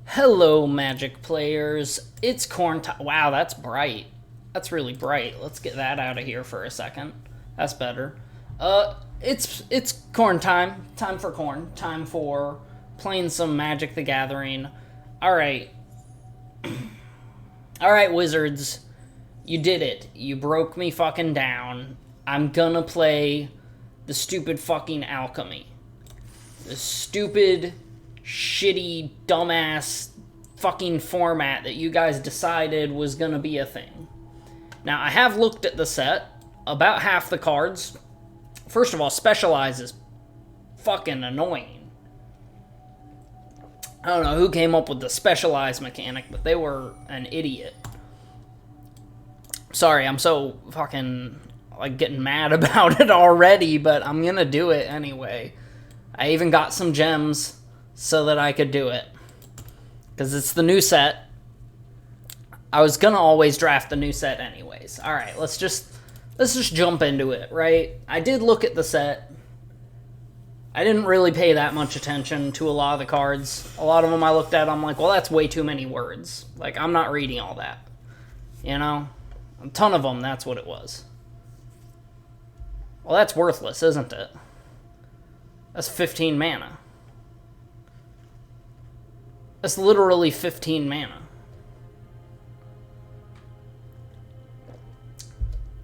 Hello, Magic players. It's corn time. Wow, that's bright. That's really bright. Let's get that out of here for a second. That's better. It's corn time. Time for corn. Time for playing some Magic the Gathering. All right. All right, wizards. You did it. You broke me fucking down. I'm gonna play the stupid fucking Alchemy. The stupid, shitty, dumbass fucking format that you guys decided was gonna be a thing. Now, I have looked at the set. About half the cards. First of all, Specialize is fucking annoying. I don't know who came up with the Specialize mechanic, but they were an idiot. Sorry, I'm so fucking like getting mad about it already, but I'm gonna do it anyway. I even got some gems so that I could do it. Because it's the new set. I was gonna always draft the new set anyways. Alright, let's just jump into it, right? I did look at the set. I didn't really pay that much attention to a lot of the cards. A lot of them I looked at, I'm like, well, that's way too many words. Like, I'm not reading all that. You know? A ton of them, that's what it was. Well, that's worthless, isn't it? That's 15 mana. That's literally 15 mana.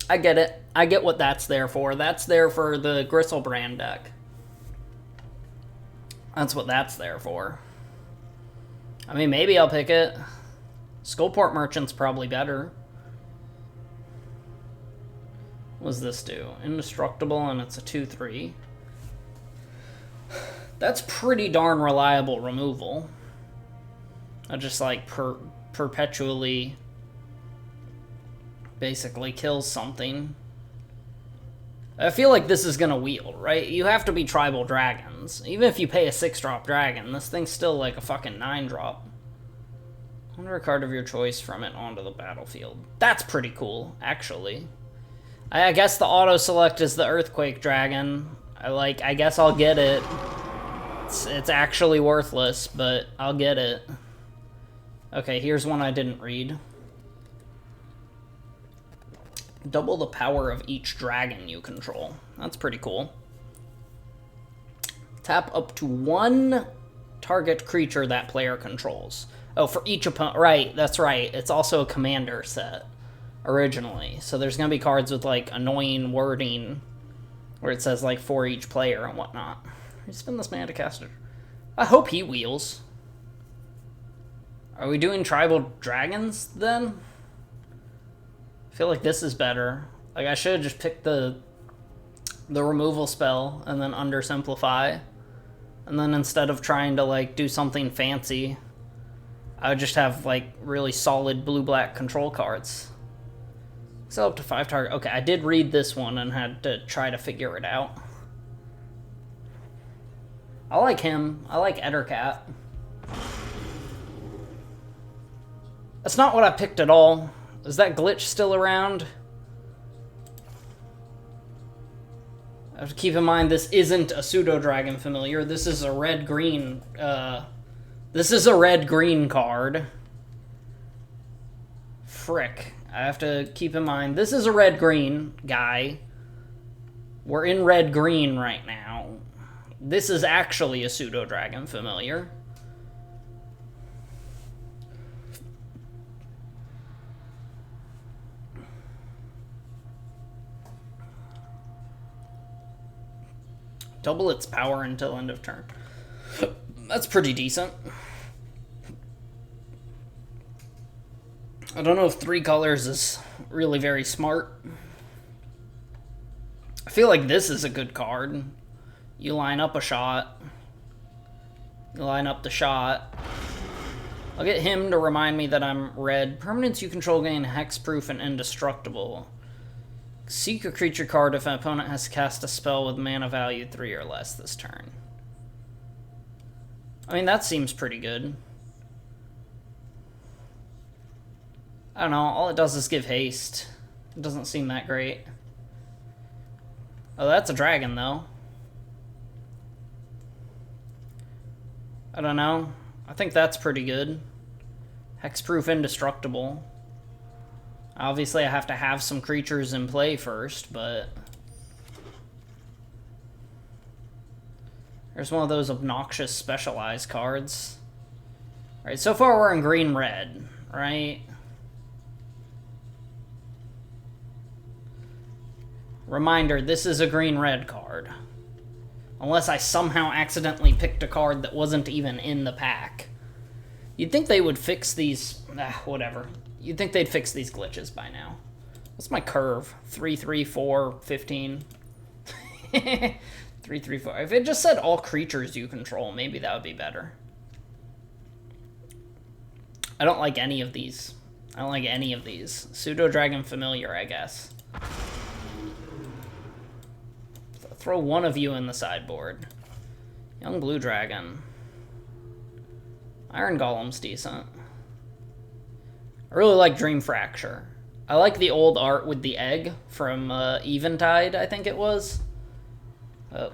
I get it. I get what that's there for. That's there for the Gristlebrand deck. That's what that's there for. I mean, maybe I'll pick it. Skullport Merchant's probably better. What does this do? Indestructible, and it's a 2/3. That's pretty darn reliable removal. I just like perpetually basically kills something. I feel like this is gonna wield, right? You have to be tribal dragons. Even if you pay a 6-drop dragon, this thing's still like a fucking 9-drop. Enter a card of your choice from it onto the battlefield. That's pretty cool, actually. I guess the auto-select is the Earthquake Dragon. I guess I'll get it. It's actually worthless, but I'll get it. Okay, here's one I didn't read. Double the power of each dragon you control. That's pretty cool. Tap up to one target creature that player controls. Oh, for each opponent. Right, that's right. It's also a commander set originally. So there's going to be cards with like annoying wording where it says like for each player and whatnot. You spin this mana to cast it. I hope he wheels. Are we doing tribal dragons then? I feel like this is better. Like I should have just picked the removal spell and then undersimplify. And then instead of trying to like do something fancy, I would just have like really solid blue-black control cards. So up to 5 target. Okay, I did read this one and had to try to figure it out. I like him. I like Ettercat. That's not what I picked at all. Is that glitch still around? I have to keep in mind this isn't a pseudo-dragon familiar. This is a red-green, this is a red-green card. Frick. I have to keep in mind, this is a red-green guy. We're in red-green right now. This is actually a pseudo-dragon familiar. Double its power until end of turn. That's pretty decent. I don't know if 3 colors is really very smart. I feel like this is a good card. You line up a shot. You line up the shot. I'll get him to remind me that I'm red. Permanents you control gain hexproof and indestructible. Seek a creature card if an opponent has cast a spell with mana value 3 or less this turn. I mean, that seems pretty good. I don't know, all it does is give haste. It doesn't seem that great. Oh, that's a dragon, though. I don't know. I think that's pretty good. Hexproof indestructible. Obviously, I have to have some creatures in play first, but... There's one of those obnoxious specialized cards. Alright, so far we're in green-red, right? Reminder, this is a green-red card. Unless I somehow accidentally picked a card that wasn't even in the pack. You'd think they would fix these... whatever. You'd think they'd fix these glitches by now. What's my curve? 3, 3, 4, 15. 3, 3, 4. If it just said all creatures you control, maybe that would be better. I don't like any of these. I don't like any of these. Pseudo-Dragon Familiar, I guess. Throw one of you in the sideboard. Young Blue Dragon. Iron Golem's decent. I really like Dream Fracture. I like the old art with the egg from Eventide, I think it was.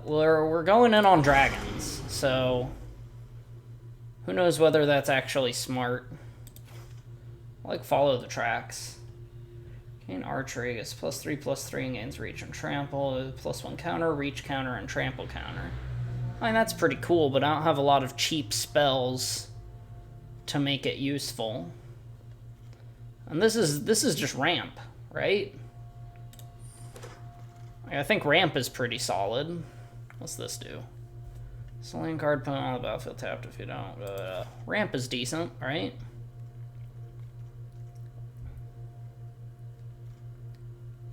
We're going in on dragons, so who knows whether that's actually smart. I like Follow the Tracks. Gain Archery gets +3/+3 and gains Reach and Trample. +1 counter, Reach counter, and Trample counter. I mean, that's pretty cool, but I don't have a lot of cheap spells to make it useful. And this is just ramp, right? I think ramp is pretty solid. What's this do? Selling card, put on the battlefield tapped if you don't. Ramp is decent, right?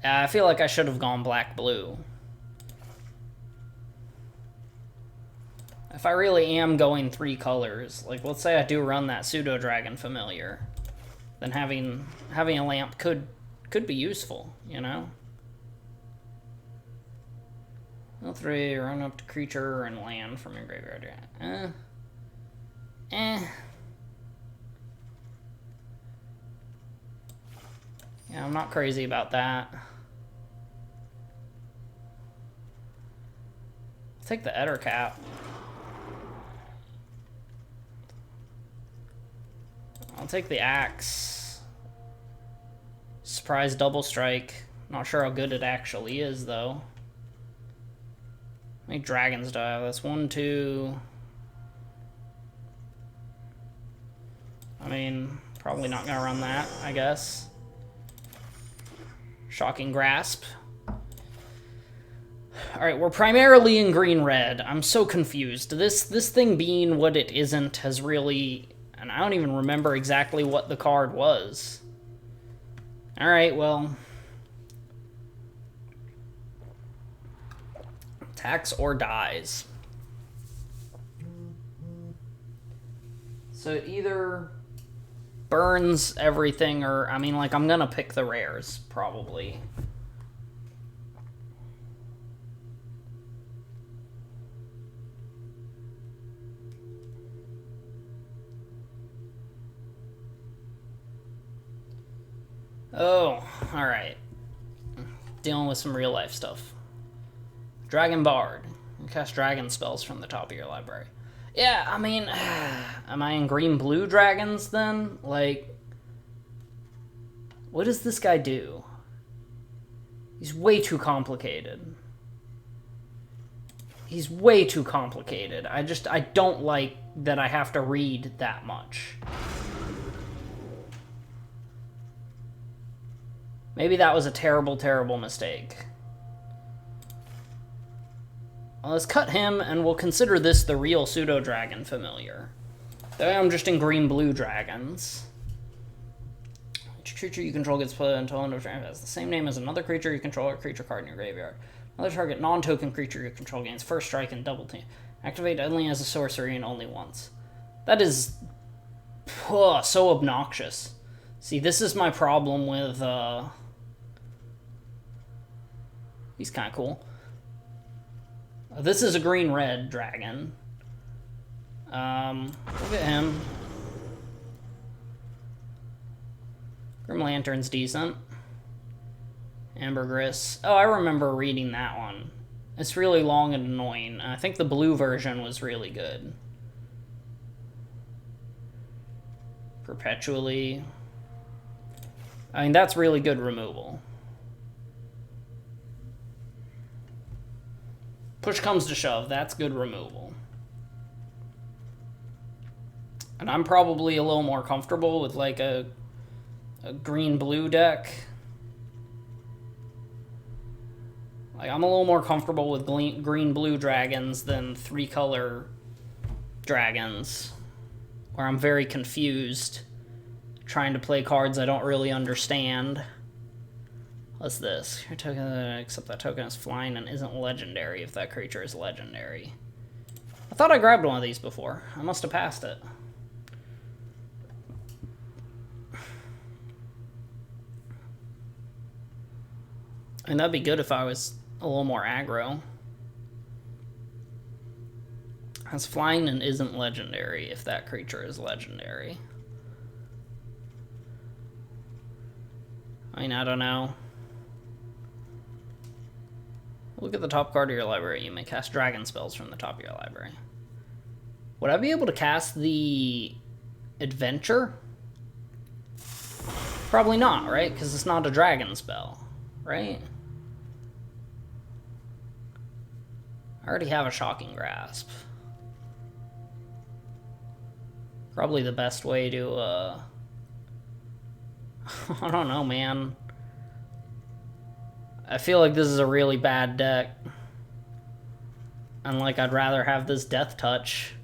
I feel like I should have gone black-blue. If I really am going 3 colors, like let's say I do run that Pseudo-Dragon Familiar, then having a lamp could be useful, you know? 3, run up to creature and land from your graveyard. Yeah, I'm not crazy about that. I'll take the Ettercap. I'll take the Axe. Surprise double strike. Not sure how good it actually is, though. How many dragons do I have? That's 1, 2... I mean, probably not gonna run that, I guess. Shocking Grasp. Alright, we're primarily in green-red. I'm so confused. This thing being what it isn't has really... And I don't even remember exactly what the card was. Alright, well... Attacks or dies. So it either burns everything or... I mean, like, I'm gonna pick the rares, probably. Oh, alright. Dealing with some real life stuff. Dragon Bard. You cast dragon spells from the top of your library. Yeah, I mean, am I in green-blue dragons then? Like, what does this guy do? He's way too complicated. He's way too complicated. I don't like that I have to read that much. Maybe that was a terrible, terrible mistake. Well, let's cut him, and we'll consider this the real Pseudo-Dragon Familiar. Though I'm just in green-blue dragons. Each creature you control gets put until end of turn has the same name as another creature you control or creature card in your graveyard. Another target non-token creature you control gains first strike and double team. Activate only as a sorcery and only once. That is... so obnoxious. See, this is my problem with... He's kind of cool. This is a green-red dragon. Look at him. Grim Lantern's decent. Ambergris. Oh, I remember reading that one. It's really long and annoying. I think the blue version was really good. Perpetually. I mean, that's really good removal. Push comes to shove, that's good removal. And I'm probably a little more comfortable with like a green-blue deck. Like, I'm a little more comfortable with green-blue dragons than 3-color dragons, where I'm very confused trying to play cards I don't really understand. What's this? Your token, except that token is flying and isn't legendary if that creature is legendary. I thought I grabbed one of these before. I must have passed it. And that'd be good if I was a little more aggro. Has flying and isn't legendary if that creature is legendary. I mean, I don't know. Look at the top card of your library. You may cast dragon spells from the top of your library. Would I be able to cast the adventure? Probably not, right? Because it's not a dragon spell, right? I already have a Shocking Grasp. Probably the best way to, I don't know, man. I feel like this is a really bad deck. And, like, I'd rather have this Death Touch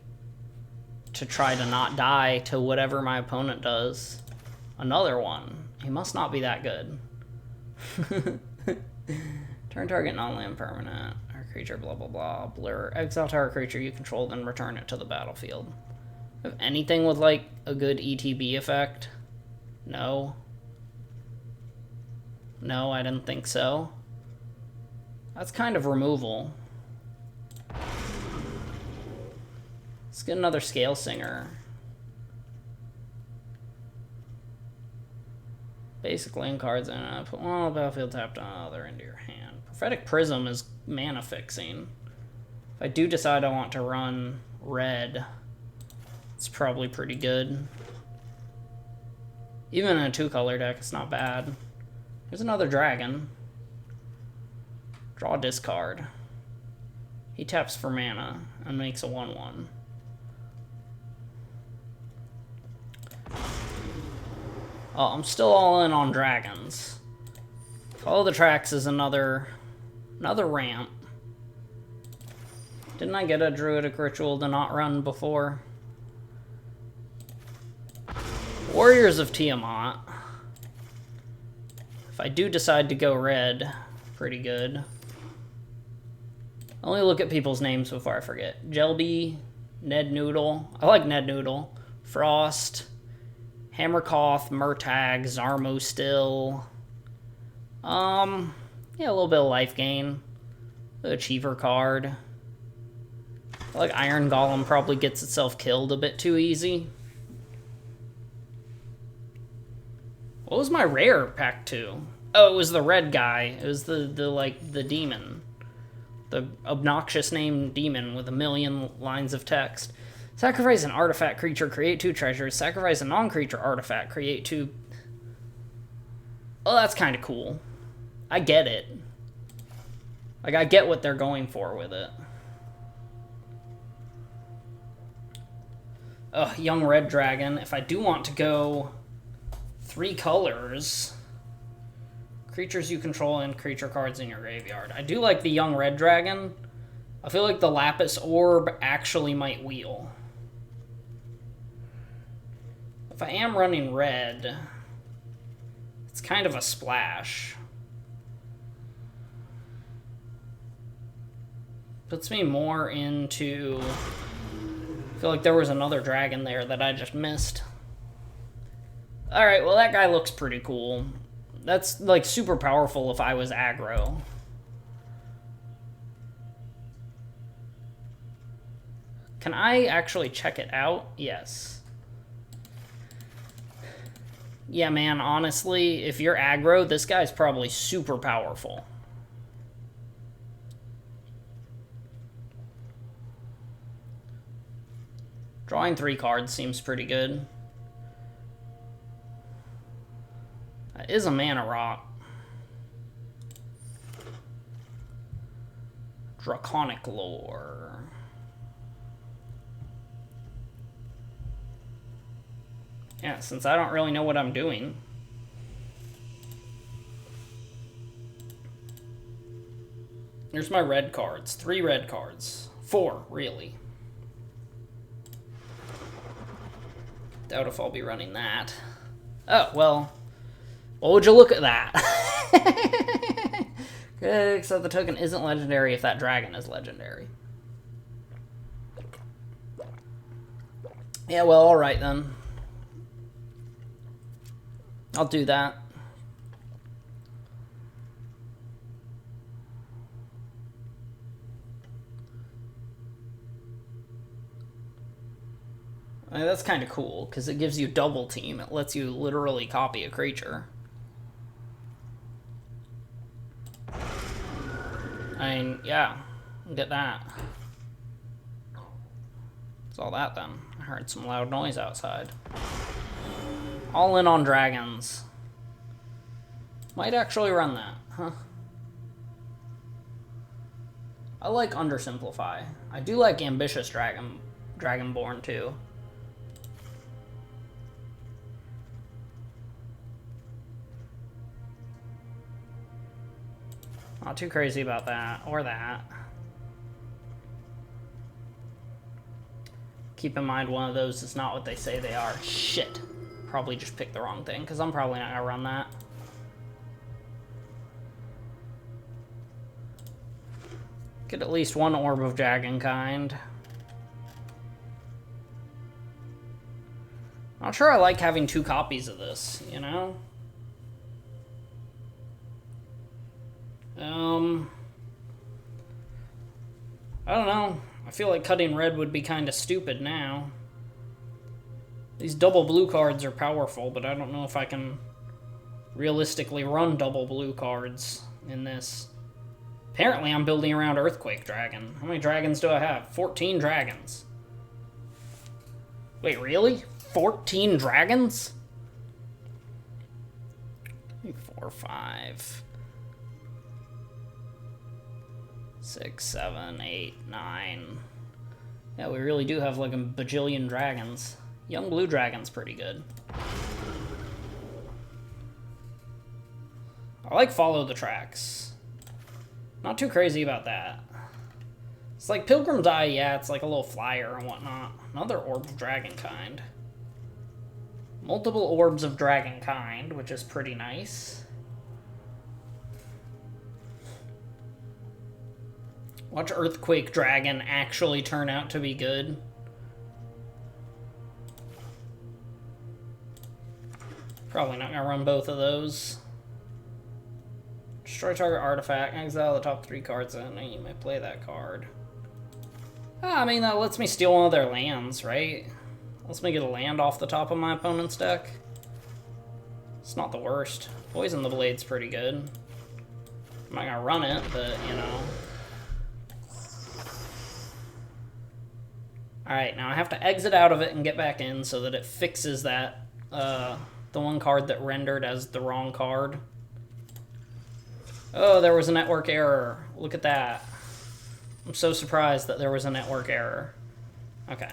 to try to not die to whatever my opponent does. Another one. He must not be that good. Turn target non-land permanent. Or creature, blah, blah, blah. Blur. Exile target creature you control, then return it to the battlefield. Have anything with, like, a good ETB effect? No. No, I didn't think so. That's kind of removal. Let's get another Scale Singer. Basic land cards and put one on the battlefield tapped on another into your hand. Prophetic Prism is mana fixing. If I do decide I want to run red, it's probably pretty good. Even in a 2-color deck, it's not bad. There's another dragon. Draw a discard. He taps for mana and makes a 1/1. Oh, I'm still all in on dragons. Follow the Tracks is another ramp. Didn't I get a Druidic Ritual to not run before? Warriors of Tiamat. If I do decide to go red, pretty good. Only look at people's names before I forget. Jelby, Ned Noodle. I like Ned Noodle. Frost, Hammerkoth, Murtag, Zarmo still. Yeah, a little bit of life gain. The Achiever card. I like Iron Golem probably gets itself killed a bit too easy. What was my rare pack 2? Oh, it was the red guy. It was the demon. The obnoxious named demon with 1,000,000 lines of text. Sacrifice an artifact creature, create 2 treasures. Sacrifice a non-creature artifact, create 2... Oh, that's kind of cool. I get it. Like, I get what they're going for with it. Ugh, young red dragon. If I do want to go 3 colors... Creatures you control and creature cards in your graveyard. I do like the young red dragon. I feel like the Lapis Orb actually might wheel. If I am running red, it's kind of a splash. Puts me more into... I feel like there was another dragon there that I just missed. Alright, well that guy looks pretty cool. That's, like, super powerful if I was aggro. Can I actually check it out? Yes. Yeah, man, honestly, if you're aggro, this guy's probably super powerful. Drawing 3 cards seems pretty good. That is a mana rock. Draconic Lore. Yeah, since I don't really know what I'm doing. Here's my red cards. 3 red cards. 4, really. Doubt if I'll be running that. Oh, well. What would you look at that? Except the token isn't legendary if that dragon is legendary. Yeah, well, alright then. I'll do that. I mean, that's kind of cool, because it gives you double team. It lets you literally copy a creature. I mean, yeah, get that. That's all that then. I heard some loud noise outside. All in on dragons. Might actually run that, huh? I like Undersimplify. I do like Ambitious Dragonborn too. Not too crazy about that, or that. Keep in mind one of those is not what they say they are. Shit. Probably just picked the wrong thing, because I'm probably not going to run that. Get at least 1 Orb of Dragonkind. Not sure I like having 2 copies of this, you know? I don't know. I feel like cutting red would be kind of stupid now. These double blue cards are powerful, but I don't know if I can realistically run double blue cards in this. Apparently I'm building around Earthquake Dragon. How many dragons do I have? 14 dragons. Wait, really? 14 dragons? 4, 5... 6, 7, 8, 9. Yeah, we really do have like a bajillion dragons. Young Blue Dragon's pretty good. I like Follow the Tracks. Not too crazy about that. It's like Pilgrim's Eye, yeah, it's like a little flyer and whatnot. Another Orb of Dragonkind. Multiple Orbs of Dragonkind, which is pretty nice. Watch Earthquake Dragon actually turn out to be good. Probably not gonna run both of those. Destroy target artifact, exile the top 3 cards, and you may play that card. I mean, that lets me steal one of their lands, right? Lets me get a land off the top of my opponent's deck. It's not the worst. Poison the Blade's pretty good. I'm not gonna run it, but, you know. Alright, now I have to exit out of it and get back in so that it fixes that, the one card that rendered as the wrong card. Oh, there was a network error. Look at that. I'm so surprised that there was a network error. Okay.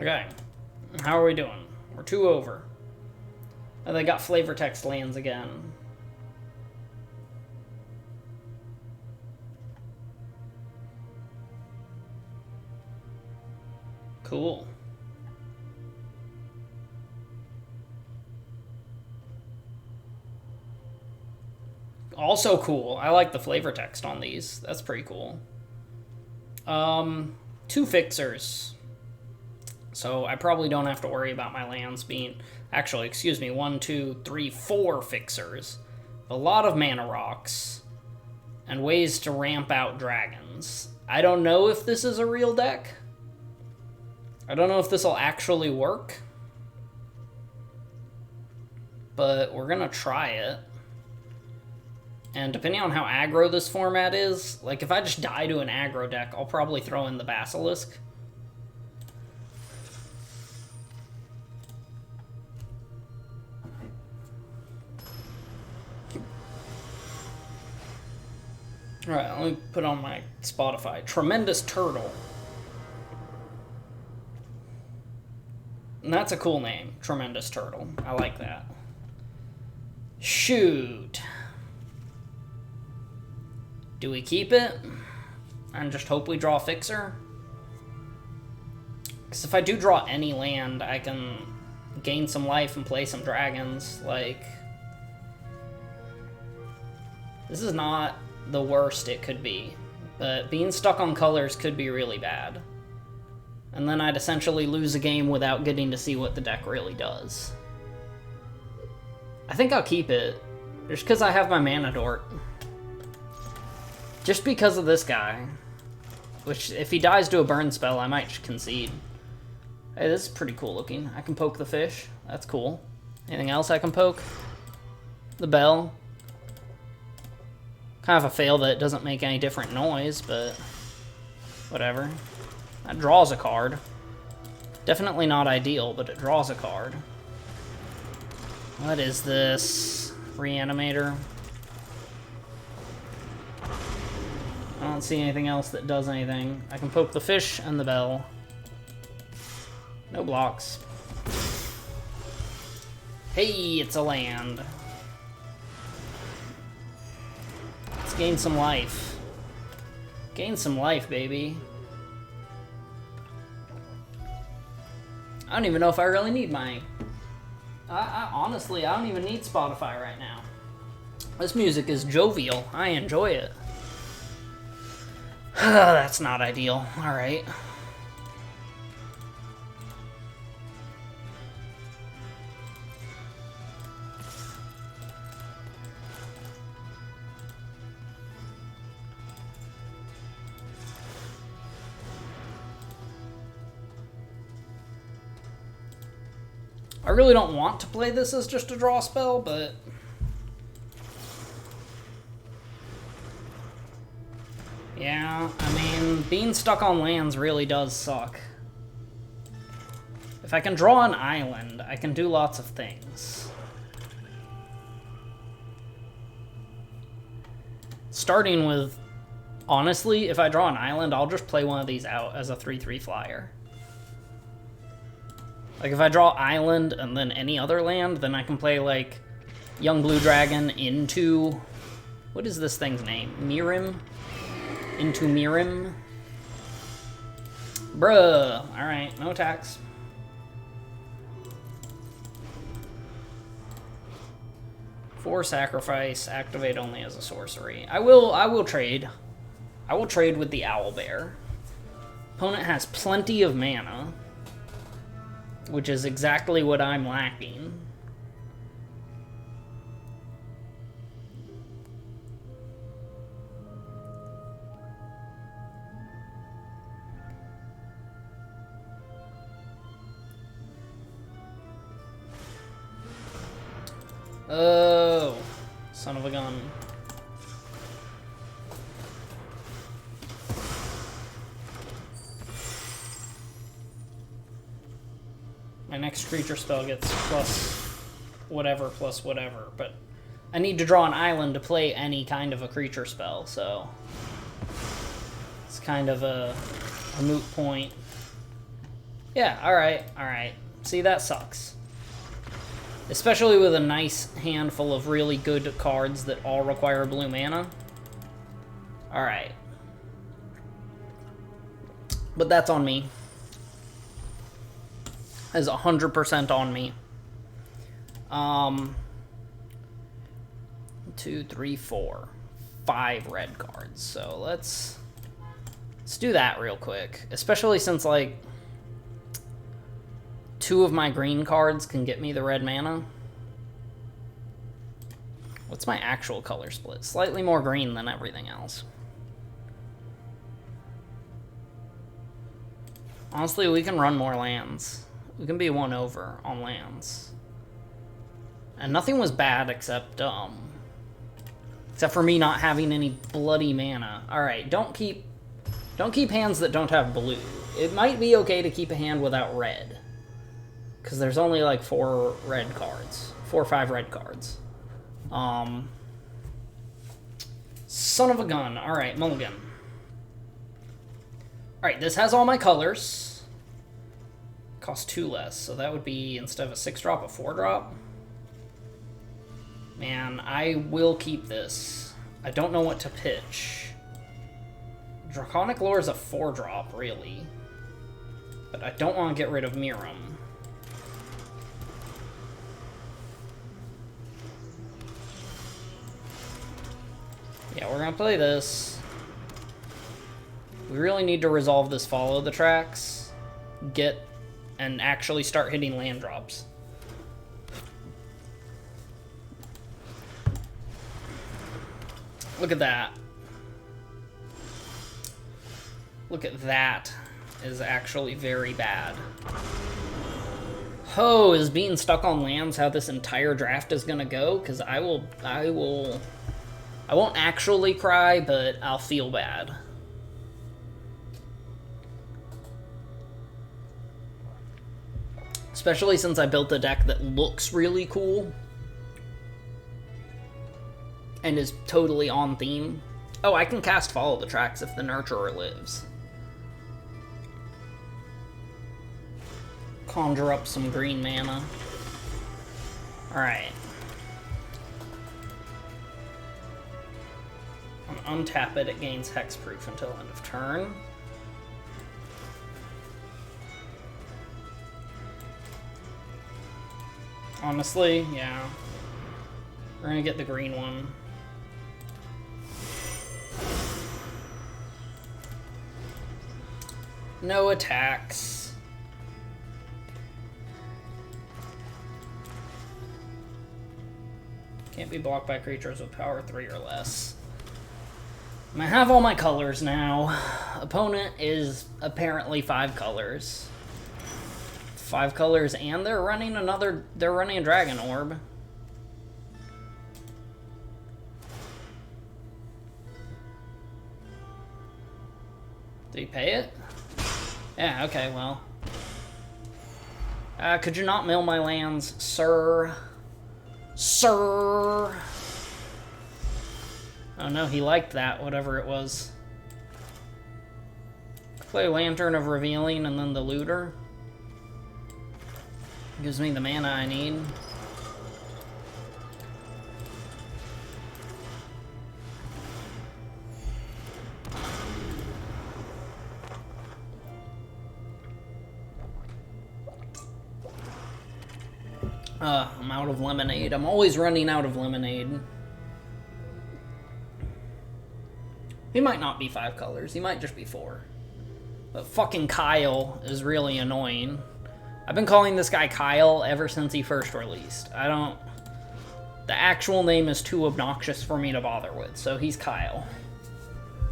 Okay, how are we doing? We're 2 over. Oh, they got flavor text lands again. Cool. Also cool. I like the flavor text on these. That's pretty cool. 2 fixers. So I probably don't have to worry about my lands being... Actually, excuse me, 1, 2, 3, 4 fixers. A lot of mana rocks. and ways to ramp out dragons. I don't know if this is a real deck. I don't know if this will actually work. But we're gonna try it. And depending on how aggro this format is, like if I just die to an aggro deck, I'll probably throw in the Basilisk. Alright, let me put on my Spotify. Tremendous Turtle. And that's a cool name, Tremendous Turtle. I like that. Shoot. Do we keep it? And just hope we draw a Fixer? Because if I do draw any land, I can gain some life and play some dragons. Like, this is not the worst it could be. But being stuck on colors could be really bad. And then I'd essentially lose a game without getting to see what the deck really does. I think I'll keep it, just because I have my Mana Dort. Just because of this guy. Which, if he dies to a burn spell, I might concede. Hey, this is pretty cool looking. I can poke the fish. That's cool. Anything else I can poke? The bell. Kind of a fail that it doesn't make any different noise, but whatever. That draws a card. Definitely not ideal, but it draws a card. What is this? Reanimator? I don't see anything else that does anything. I can poke the fish and the bell. No blocks. Hey, it's a land. Let's gain some life. Gain some life, baby. I don't even know if I really need my... honestly, I don't even need Spotify right now. This music is jovial. I enjoy it. That's not ideal. Alright. I really don't want to play this as just a draw spell, but... yeah, I mean, being stuck on lands really does suck. If I can draw an island, I can do lots of things. Starting with, honestly, if I draw an island, I'll just play one of these out as a 3/3 flyer. Like, if I draw island and then any other land, then I can play, like, Young Blue Dragon into... what is this thing's name? Mirim? Into Mirim? Bruh. Alright, no attacks. For sacrifice, activate only as a sorcery. I will trade. I will trade with the Owlbear. Opponent has plenty of mana, which is exactly what I'm lacking. Oh, son of a gun. My next creature spell gets plus whatever, but I need to draw an island to play any kind of a creature spell, so it's kind of a moot point. Yeah, alright. See, that sucks. Especially with a nice handful of really good cards that all require blue mana. Alright. But that's on me. That is 100% on me. 2, 3, 4. 5 red cards. So let's do that real quick. Especially since, like, 2 of my green cards can get me the red mana. What's my actual color split? Slightly more green than everything else. Honestly, we can run more lands. We can be 1 over on lands. And nothing was bad except for me not having any bloody mana. Alright, don't keep hands that don't have blue. It might be okay to keep a hand without red. Because there's only like 4 red cards. 4 or 5 red cards. Son of a gun. Alright, mulligan. Alright, this has all my colors. Costs 2 less, so that would be, instead of a 6-drop, a 4-drop. Man, I will keep this. I don't know what to pitch. Draconic Lore is a 4-drop, really. But I don't want to get rid of Miram. Yeah, we're gonna play this. We really need to resolve this follow the tracks. And actually start hitting land drops. Look at that. Look at that. Is actually very bad. Oh, is being stuck on lands how this entire draft is gonna go? Because I won't actually cry, but I'll feel bad. Especially since I built a deck that looks really cool. And is totally on theme. Oh, I can cast Follow the Tracks if the Nurturer lives. Conjure up some green mana. Alright. Untap it, it gains hexproof until end of turn. Honestly, yeah. We're gonna get the green one. No attacks. Can't be blocked by creatures with power 3 or less. I have all my colors now. Opponent is apparently 5 colors. 5 colors, and they're running a Dragon Orb. Did he pay it? Yeah, okay, well. Could you not mill my lands, sir? Sir! Oh no, he liked that, whatever it was. Play Lantern of Revealing and then the Looter. Gives me the mana I need. I'm out of lemonade. I'm always running out of lemonade. He might not be 5 colors. He might just be 4. But fucking Kyle is really annoying. I've been calling this guy Kyle ever since he first released. The actual name is too obnoxious for me to bother with, so he's Kyle.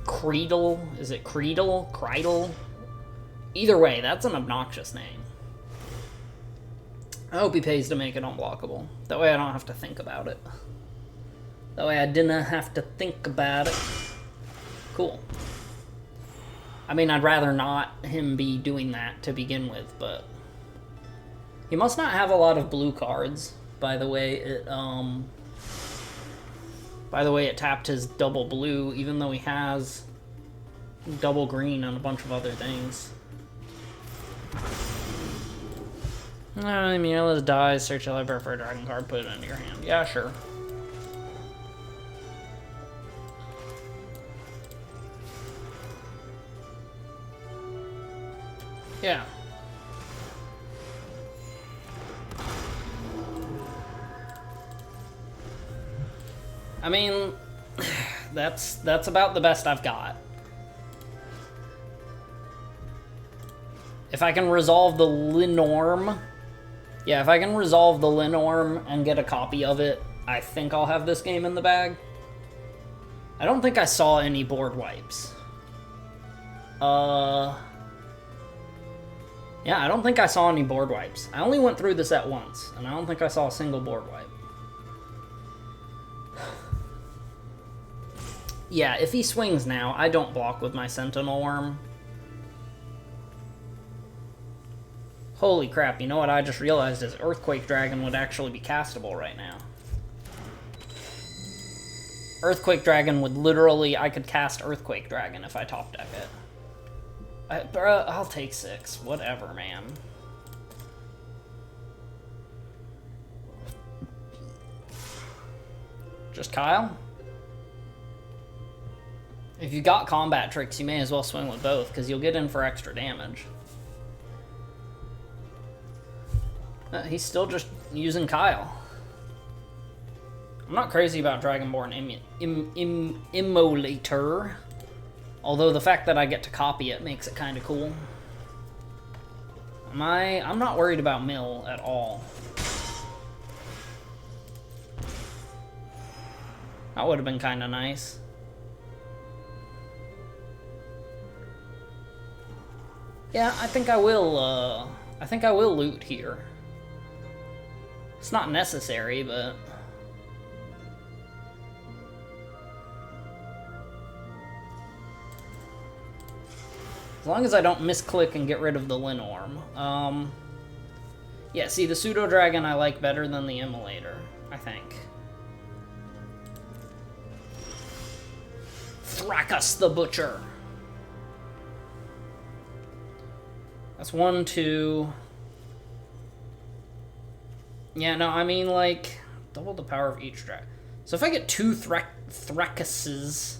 Creedle? Is it Creedle? Creidle? Either way, that's an obnoxious name. I hope he pays to make it unblockable. That way I don't have to think about it. That way I didn't have to think about it. Cool. I mean, I'd rather not him be doing that to begin with, but... He must not have a lot of blue cards, by the way it tapped his double blue, even though he has double green and a bunch of other things. Mirrorless dies, search your library for a dragon card, put it into your hand. Yeah, sure. Yeah. I mean, that's about the best I've got. If I can resolve the Linorm... Yeah, if I can resolve the Linorm and get a copy of it, I think I'll have this game in the bag. I don't think I saw any board wipes. Yeah, I don't think I saw any board wipes. I only went through this at once, and I don't think I saw a single board wipe. Yeah, if he swings now, I don't block with my Sentinel Worm. Holy crap, you know what I just realized is Earthquake Dragon would actually be castable right now. Earthquake Dragon would literally... I could cast Earthquake Dragon if I top deck it. I'll take 6. Whatever, man. Just Kyle? If you got combat tricks, you may as well swing with both, because you'll get in for extra damage. He's still just using Kyle. I'm not crazy about Dragonborn Immolator. Although the fact that I get to copy it makes it kind of cool. I'm not worried about Mill at all. That would have been kind of nice. Yeah, I think I will loot here. It's not necessary, but... as long as I don't misclick and get rid of the Linorm. Yeah, see, the Pseudo-Dragon I like better than the Immolator, I think. Thrakus the Butcher! That's 1, 2... yeah, no, I mean, like, double the power of each dragon. So if I get 2 Thrakuses,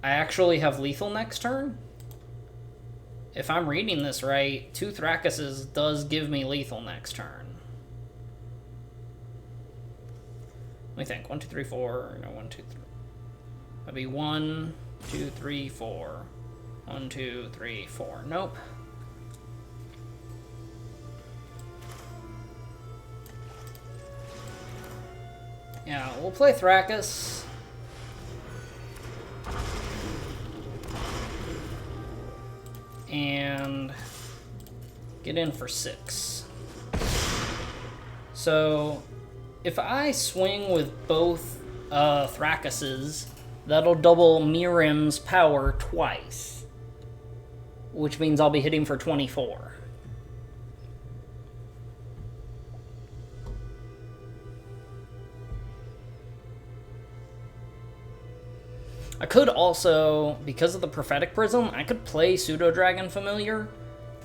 I actually have lethal next turn? If I'm reading this right, 2 Thrakuses does give me lethal next turn. Let me think. 1, 2, 3, 4. No, 1, 2, 3. That'd be 1, 2, 3, 4. 1, 2, 3, 4. Nope. Yeah, we'll play Thrakus. And get in for 6. So, if I swing with both Thrakuses, that'll double Mirim's power twice. Which means I'll be hitting for 24. I could also, because of the Prophetic Prism, I could play Pseudo-Dragon Familiar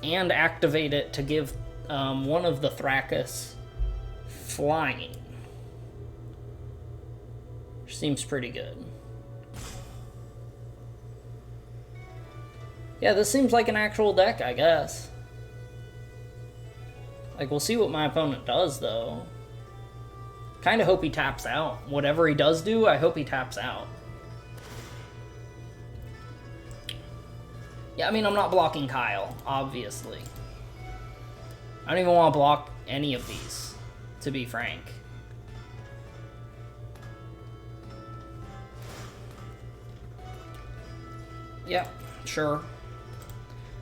and activate it to give one of the Thrakus flying. Which seems pretty good. Yeah, this seems like an actual deck, I guess. Like, we'll see what my opponent does, though. Kinda hope he taps out. Whatever he does do, I hope he taps out. Yeah, I mean, I'm not blocking Kyle, obviously. I don't even want to block any of these, to be frank. Yeah, sure.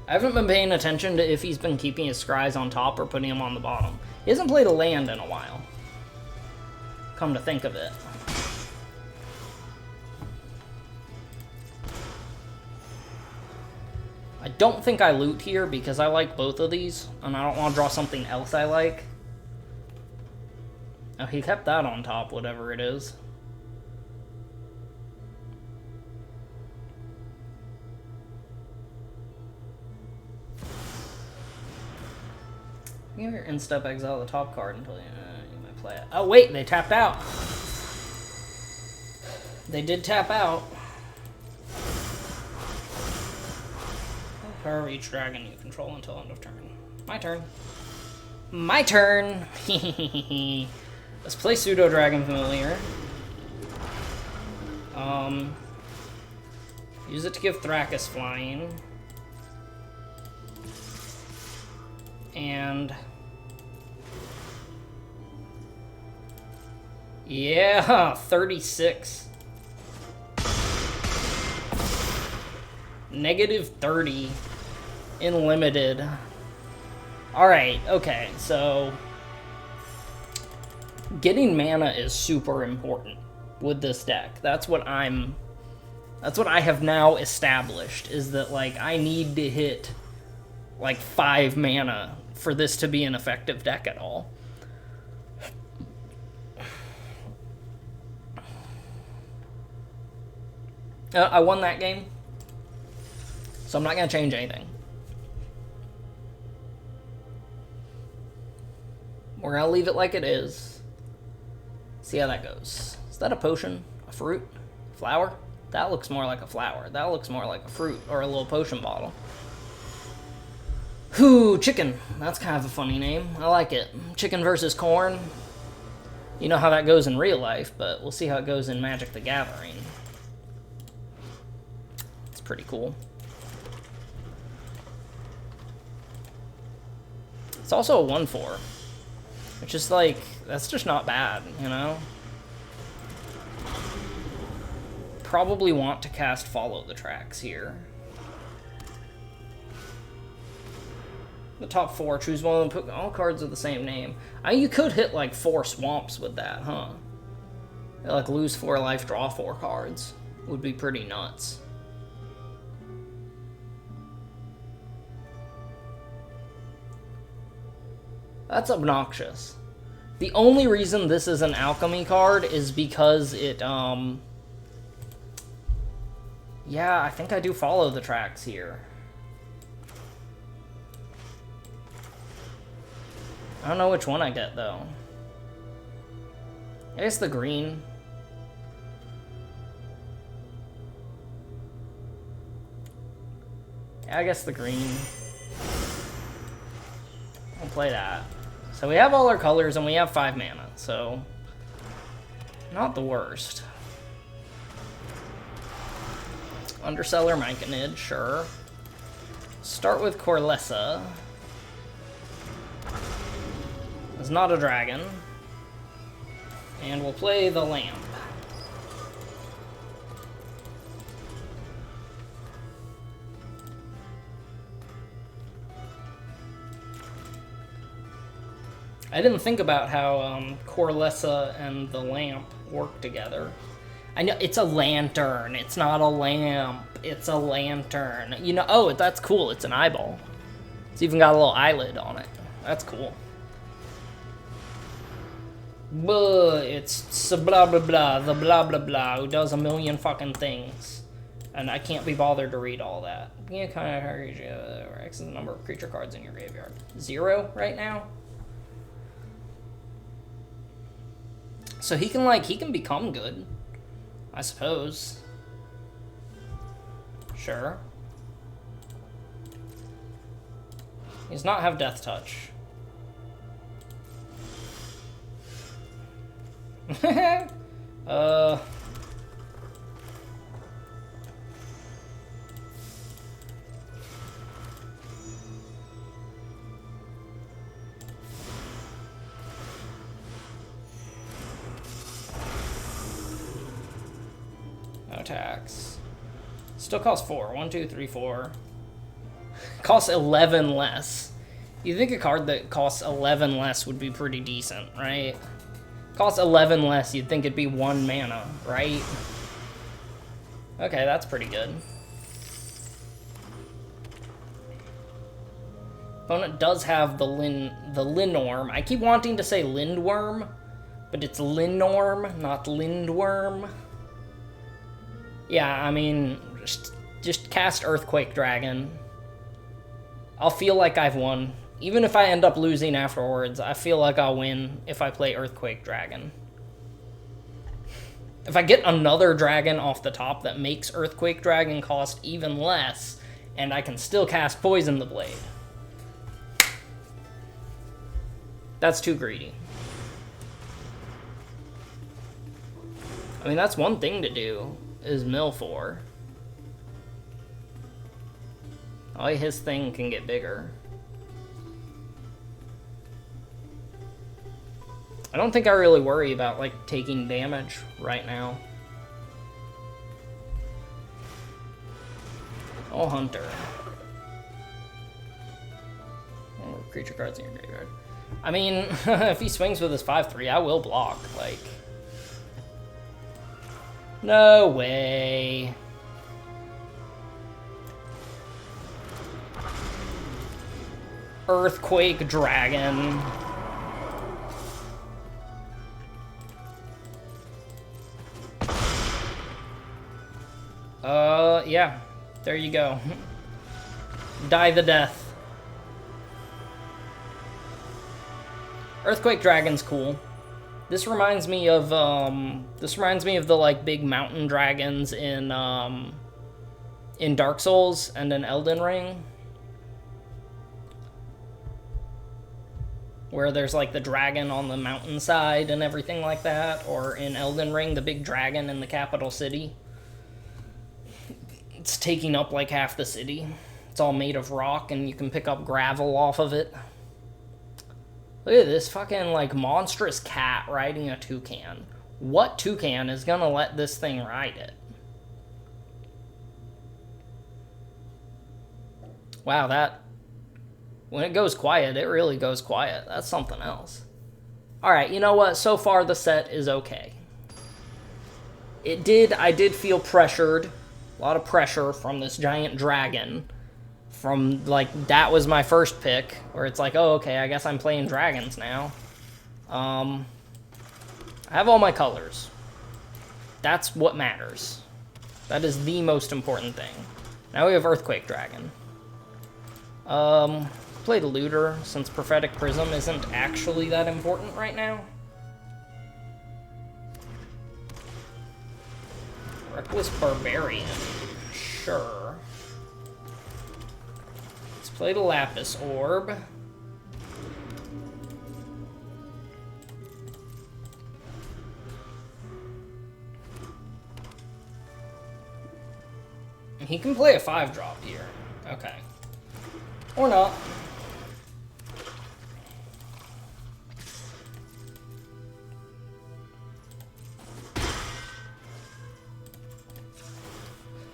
I haven't been paying attention to if he's been keeping his scries on top or putting them on the bottom. He hasn't played a land in a while. Come to think of it. I don't think I loot here because I like both of these, and I don't want to draw something else I like. Oh, he kept that on top, whatever it is. Give your in-step exile the top card until you might play it. Oh wait, they tapped out. They did tap out. Power of each dragon you control until end of turn. My turn. My turn! Let's play Pseudo-Dragon Familiar. Use it to give Thrakus flying. And... Yeah, 36. Negative 30 in limited. Alright, okay, so getting mana is super important with this deck. That's what I have now established, is that like I need to hit like 5 mana for this to be an effective deck at all. I won that game, so I'm not going to change anything. We're going to leave it like it is. See how that goes. Is that a potion? A fruit? Flower? That looks more like a flower. That looks more like a fruit or a little potion bottle. Whew, chicken. That's kind of a funny name. I like it. Chicken versus corn. You know how that goes in real life, but we'll see how it goes in Magic the Gathering. It's pretty cool. It's also a 1/4, which is like, that's just not bad, you know? Probably want to cast Follow the Tracks here. The top 4, choose one of them, put all cards of the same name. You could hit like 4 swamps with that, huh? Like lose 4 life, draw 4 cards. Would be pretty nuts. That's obnoxious. The only reason this is an alchemy card is because it, yeah, I think I do follow the tracks here. I don't know which one I get, though. I guess the green. Yeah, I guess the green. I'll play that. So we have all our colors and we have 5 mana, so not the worst. Underseller Myconid, sure. Start with Corlessa. It's not a dragon. And we'll play the lamp. I didn't think about how Corlessa and the lamp work together. I know, it's a lantern. It's not a lamp. It's a lantern. You know, oh, that's cool. It's an eyeball. It's even got a little eyelid on it. That's cool. But it's blah blah blah, the blah blah blah, who does a million fucking things. And I can't be bothered to read all that. Yeah, kind of X is the number of creature cards in your graveyard. 0 right now? So he can become good, I suppose. Sure. He does not have Death Touch. No attacks. Still costs 4. 1, 2, 3, 4. Costs 11 less. You think a card that costs 11 less would be pretty decent, right? Costs 11 less, you'd think it'd be 1 mana, right? Okay, that's pretty good. Opponent does have the Linnorm. I keep wanting to say Lindworm, but it's Linnorm, not Lindworm. Yeah, I mean, just cast Earthquake Dragon. I'll feel like I've won. Even if I end up losing afterwards, I feel like I'll win if I play Earthquake Dragon. If I get another dragon off the top that makes Earthquake Dragon cost even less, and I can still cast Poison the Blade. That's too greedy. I mean, that's one thing to do, is mill 4. Oh, his thing can get bigger. I don't think I really worry about, like, taking damage right now. Oh, Hunter. Oh, creature cards in your graveyard. I mean, if he swings with his 5/3, I will block, like... No way. Earthquake Dragon. Yeah. There you go. Die the death. Earthquake Dragon's cool. This reminds me of the, like, big mountain dragons in Dark Souls and in Elden Ring. Where there's, like, the dragon on the mountainside and everything like that. Or in Elden Ring, the big dragon in the capital city. It's taking up, like, half the city. It's all made of rock, and you can pick up gravel off of it. Look at this fucking, like, monstrous cat riding a toucan. What toucan is gonna let this thing ride it? Wow, that... When it goes quiet, it really goes quiet. That's something else. Alright, you know what? So far, the set is okay. I did feel pressured. A lot of pressure from this giant dragon. From, like, that was my first pick. Where it's like, oh, okay, I guess I'm playing dragons now. I have all my colors. That's what matters. That is the most important thing. Now we have Earthquake Dragon. Play the Looter, since Prophetic Prism isn't actually that important right now. Reckless Barbarian. Sure. Let's play the Lapis Orb. He can play a 5-drop here. Okay. Or not.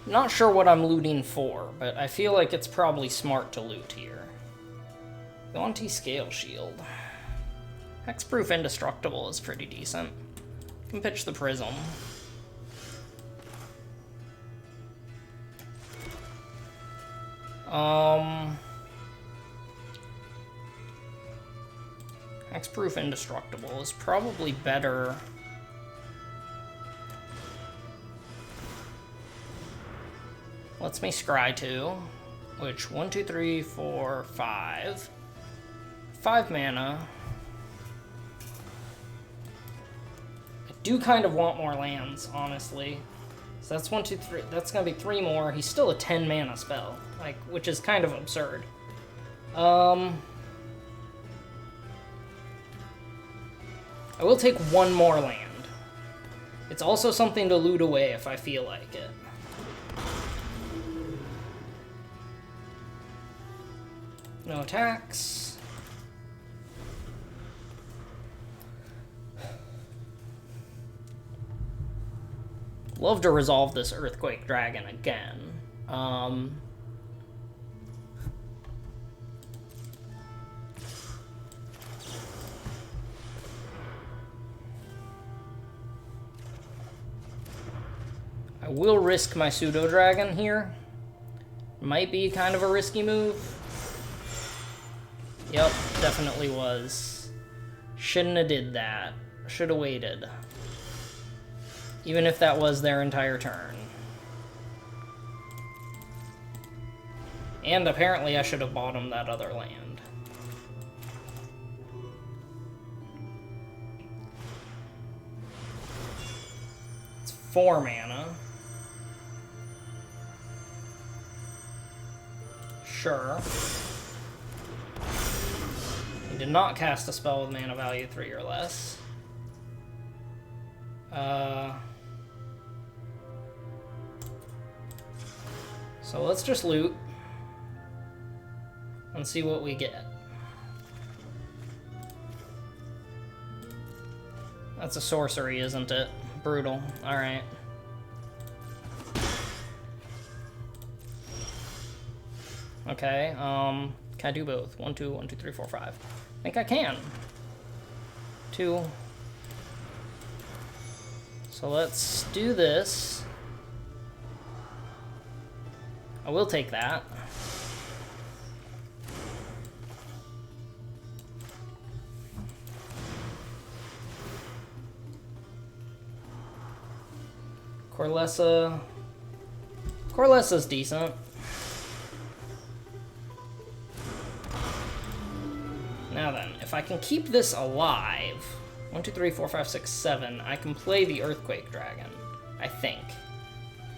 Not sure what I'm looting for, but I feel like it's probably smart to loot here. Gaunty Scale Shield. Hexproof Indestructible is pretty decent. Can pitch the Prism. Hexproof Indestructible is probably better. Lets me scry 2, which 1, 2, 3, 4, 5. 5 mana. I do kind of want more lands, honestly. So that's 1, 2, 3. That's gonna be 3 more. He's still a 10 mana spell, like, which is kind of absurd. I will take 1 more land. It's also something to loot away if I feel like it. No attacks. Love to resolve this Earthquake Dragon again. I will risk my Pseudo Dragon here. Might be kind of a risky move. Yep, definitely was. Shouldn't have did that. Should have waited. Even if that was their entire turn. And apparently I should have bought him that other land. It's 4 mana. Sure. He did not cast a spell with mana value 3 or less. So let's just loot and see what we get. That's a sorcery, isn't it? Brutal. Alright. Okay, can I do both? 1, 2, 1, 2, 3, 4, 5. I think I can. 2. So let's do this. I will take that. Corlessa's decent. Now then, if I can keep this alive, 1, 2, 3, 4, 5, 6, 7, I can play the Earthquake Dragon, I think.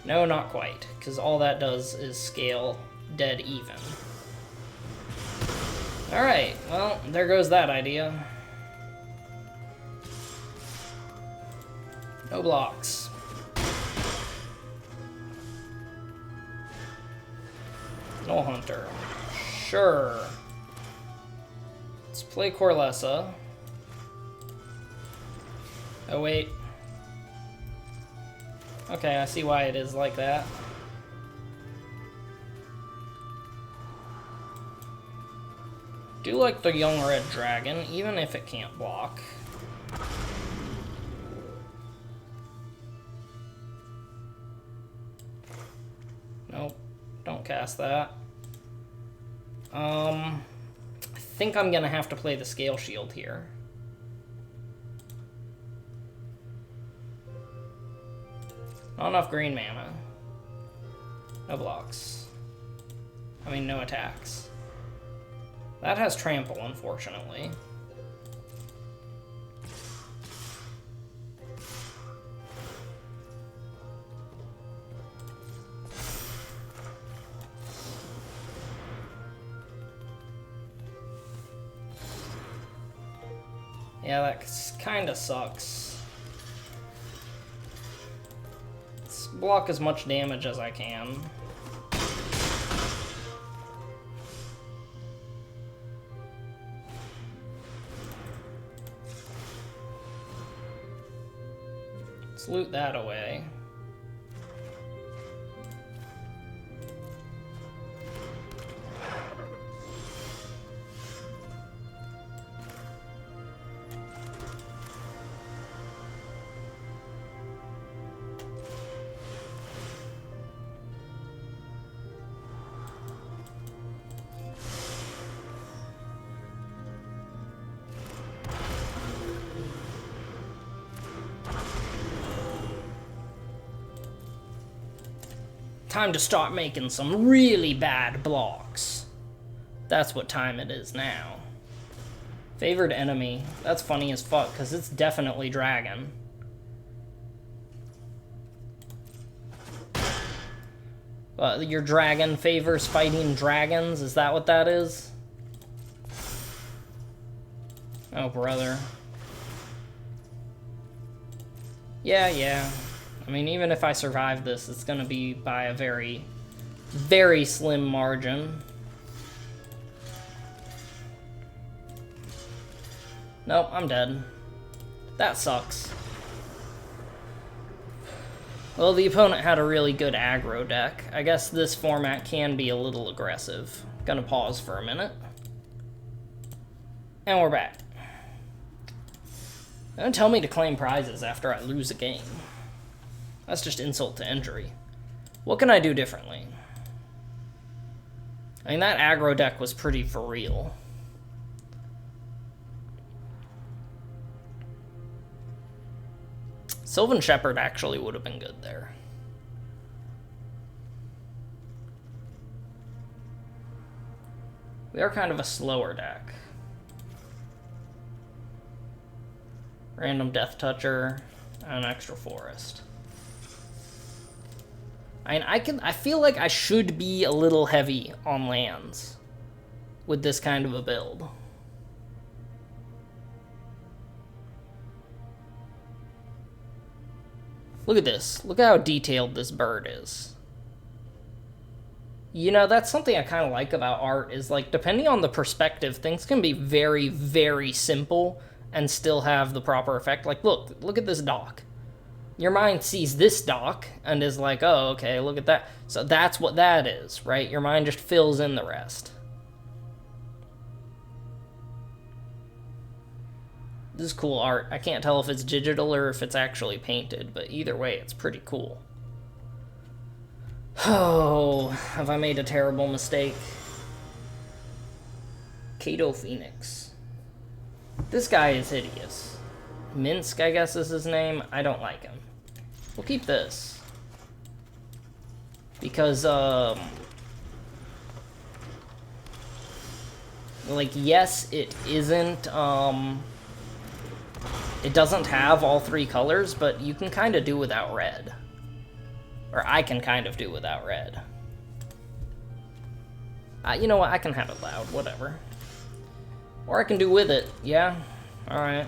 No, not quite, because all that does is scale dead even. Alright, well, there goes that idea. No blocks. No Hunter. Sure. Let's play Corlessa. Oh, wait. Okay, I see why it is like that. Do like the young red dragon, even if it can't block. Nope, don't cast that. I think I'm gonna have to play the Scale Shield here. Not enough green mana. No blocks. I mean, no attacks. That has trample, unfortunately. Yeah, that kinda sucks. Let's block as much damage as I can. Let's loot that away. Time to start making some really bad blocks. That's what time it is now. Favored enemy. That's funny as fuck, because it's definitely dragon. Your dragon favors fighting dragons? Is that what that is? Oh, brother. Yeah. I mean, even if I survive this, it's gonna be by a very, very slim margin. Nope, I'm dead. That sucks. Well, the opponent had a really good aggro deck. I guess this format can be a little aggressive. Gonna pause for a minute. And we're back. Don't tell me to claim prizes after I lose a game. That's just insult to injury. What can I do differently? I mean, that aggro deck was pretty for real. Sylvan Shepherd actually would have been good there. We are kind of a slower deck. Random Death Toucher, and an extra forest. I mean, I feel like I should be a little heavy on lands with this kind of a build. Look at this. Look at how detailed this bird is. You know, that's something I kind of like about art, is like, depending on the perspective, things can be very, very simple and still have the proper effect. Like, look at this dock. Your mind sees this dock and is like, oh, okay, look at that. So that's what that is, right? Your mind just fills in the rest. This is cool art. I can't tell if it's digital or if it's actually painted, but either way, it's pretty cool. Oh, have I made a terrible mistake? Kato Phoenix. This guy is hideous. Minsk, I guess is his name. I don't like him. We'll keep this. Because, like, yes, it isn't, it doesn't have all three colors, but you can kind of do without red. Or I can kind of do without red. You know what? I can have it loud. Whatever. Or I can do with it. Yeah? Alright.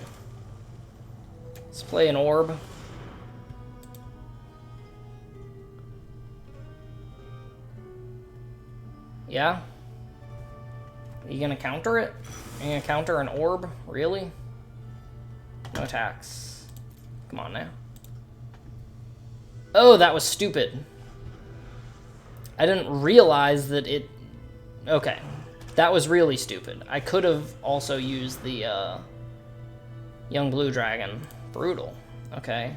Let's play an orb. Yeah? Are you gonna counter it? Are you gonna counter an orb? Really? No attacks. Come on now. Oh, that was stupid. I didn't realize that it... Okay. That was really stupid. I could have also used the, Young Blue Dragon. Brutal. Okay,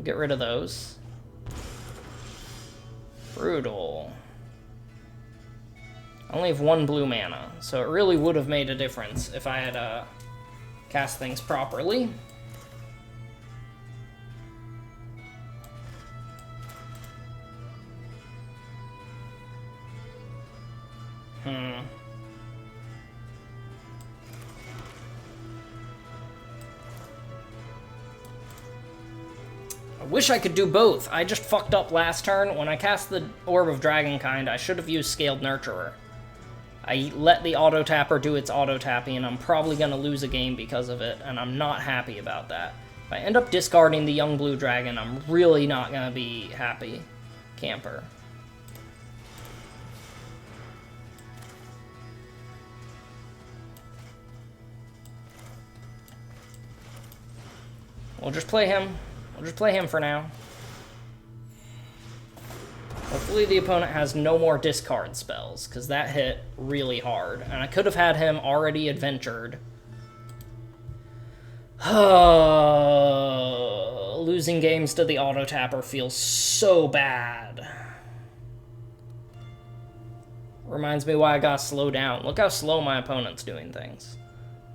get rid of those. Brutal. I only have 1 blue mana, so it really would have made a difference if I had, cast things properly. I wish I could do both. I just fucked up last turn. When I cast the Orb of Dragonkind, I should have used Scaled Nurturer. I let the auto-tapper do its auto-tapping, and I'm probably going to lose a game because of it, and I'm not happy about that. If I end up discarding the Young Blue Dragon, I'm really not going to be happy. Camper. We'll just play him. We'll just play him for now. Hopefully the opponent has no more discard spells, because that hit really hard. And I could have had him already adventured. Losing games to the auto-tapper feels so bad. Reminds me why I gotta slow down. Look how slow my opponent's doing things.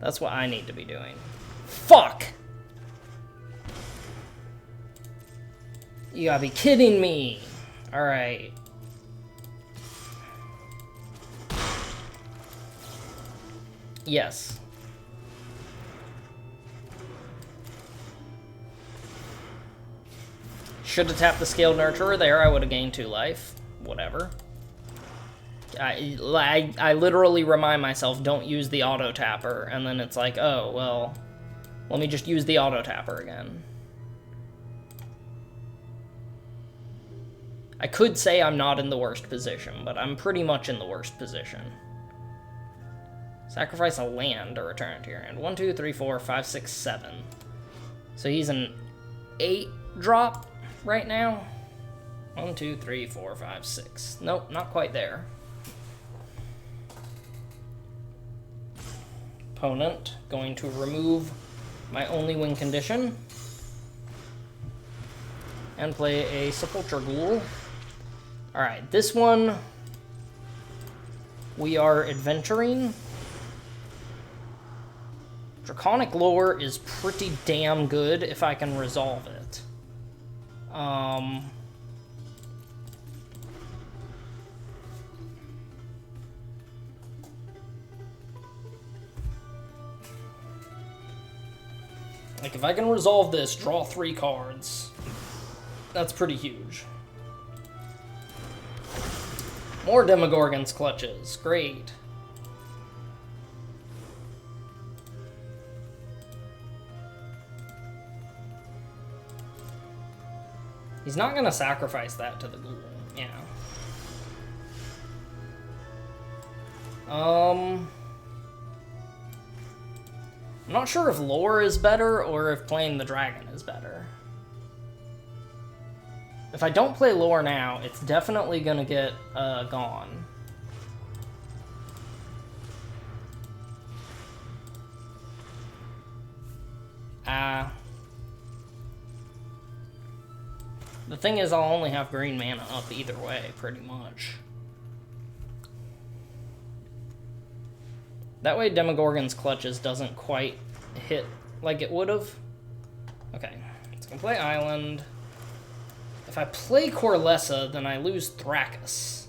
That's what I need to be doing. Fuck! You gotta be kidding me! Alright. Yes. Should have tapped the Scaled Nurturer there, I would have gained 2 life. Whatever. I literally remind myself, don't use the auto-tapper, and then it's like, oh, well, let me just use the auto-tapper again. I could say I'm not in the worst position, but I'm pretty much in the worst position. Sacrifice a land to return it to your hand. 1, 2, 3, 4, 5, 6, 7. So he's an 8 drop right now. 1, 2, 3, 4, 5, 6. Nope, not quite there. Opponent going to remove my only win condition and play a Sepulchre Ghoul. Alright, this one we are adventuring. Draconic Lore is pretty damn good if I can resolve it. Like, if I can resolve this, draw 3 cards, that's pretty huge. More Demogorgon's Clutches. Great. He's not gonna sacrifice that to the ghoul. Yeah. I'm not sure if lore is better or if playing the dragon is better. If I don't play lore now, it's definitely gonna get gone. The thing is, I'll only have green mana up either way, pretty much. That way Demogorgon's Clutches doesn't quite hit like it would have. Okay, so I'm gonna play Island. If I play Corlessa, then I lose Thrakus.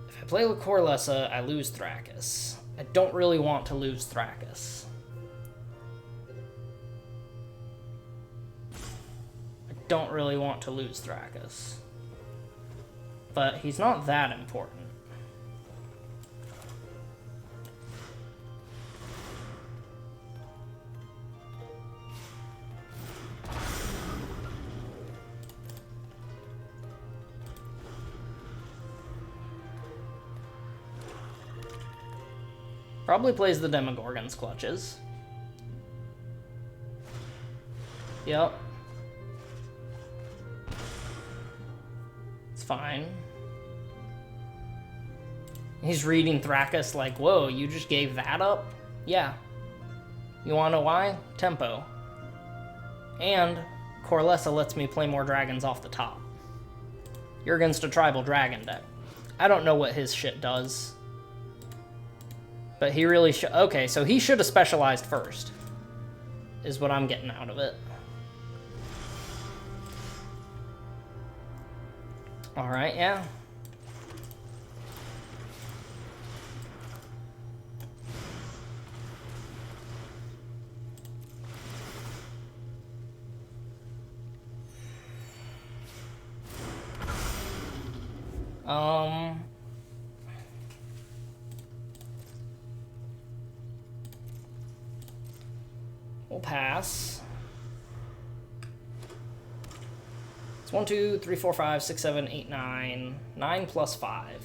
If I play Corlessa, I lose Thrakus. I don't really want to lose Thrakus. Don't really want to lose Thrakus. But he's not that important. Probably plays the Demogorgon's Clutches. Yep. Fine. He's reading Thrakus like, whoa, you just gave that up? Yeah. You wanna know why? Tempo. And Corlessa lets me play more dragons off the top. You're against a tribal dragon deck. I don't know what his shit does. But he really should. Okay, so he should have specialized first, is what I'm getting out of it. Alright, yeah. We'll pass. It's 1, 2, 3, 4, 5, 6, 7, 8, 9. 9 plus 5.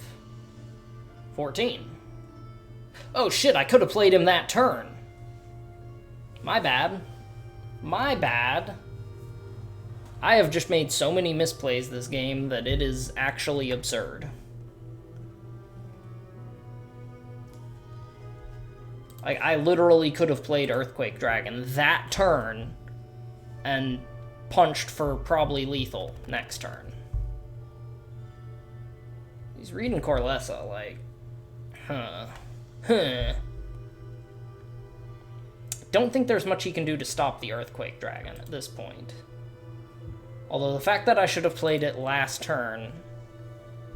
14. Oh shit, I could have played him that turn. My bad. My bad. I have just made so many misplays this game that it is actually absurd. Like, I literally could have played Earthquake Dragon that turn and punched for probably lethal next turn. He's reading Corlessa like, Don't think there's much he can do to stop the Earthquake Dragon at this point. Although the fact that I should have played it last turn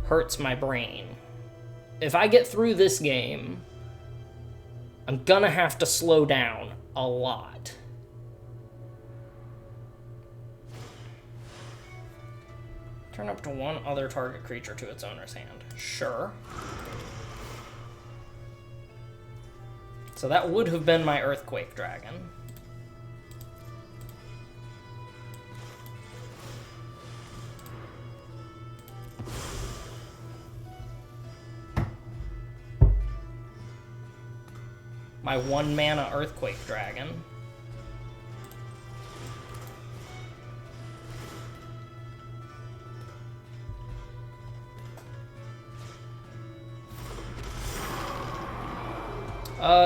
hurts my brain. If I get through this game, I'm gonna have to slow down a lot. Turn up to one other target creature to its owner's hand. Sure. So that would have been my Earthquake Dragon. My 1 mana Earthquake Dragon.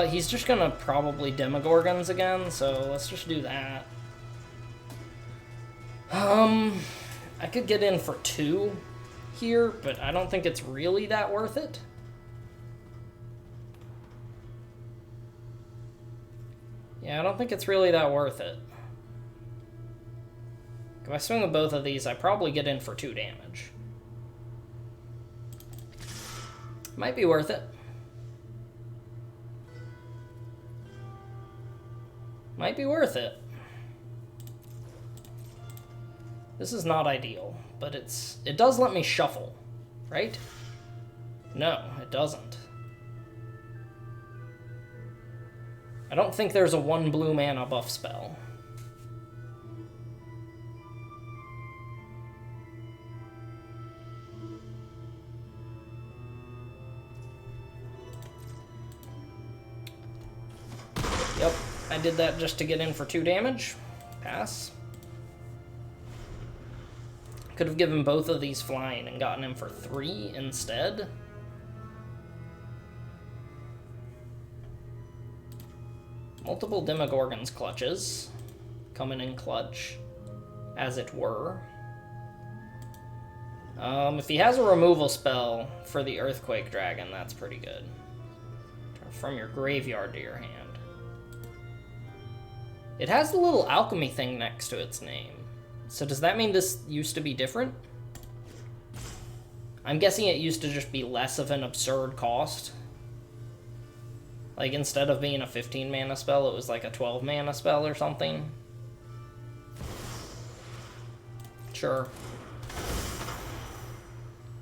He's just gonna probably Demogorgons again, so let's just do that. I could get in for 2 here, but I don't think it's really that worth it. Yeah, I don't think it's really that worth it. If I swing with both of these, I probably get in for 2 damage. Might be worth it. Might be worth it. This is not ideal, but it does let me shuffle, right? No, it doesn't. I don't think there's a 1 blue mana buff spell. Yep. I did that just to get in for 2 damage. Pass. Could have given both of these flying and gotten him for 3 instead. Multiple Demogorgons clutches. Coming in clutch, as it were. If he has a removal spell for the Earthquake Dragon, that's pretty good. From your graveyard to your hand. It has the little alchemy thing next to its name. So does that mean this used to be different? I'm guessing it used to just be less of an absurd cost. Like, instead of being a 15 mana spell, it was like a 12 mana spell or something. Sure.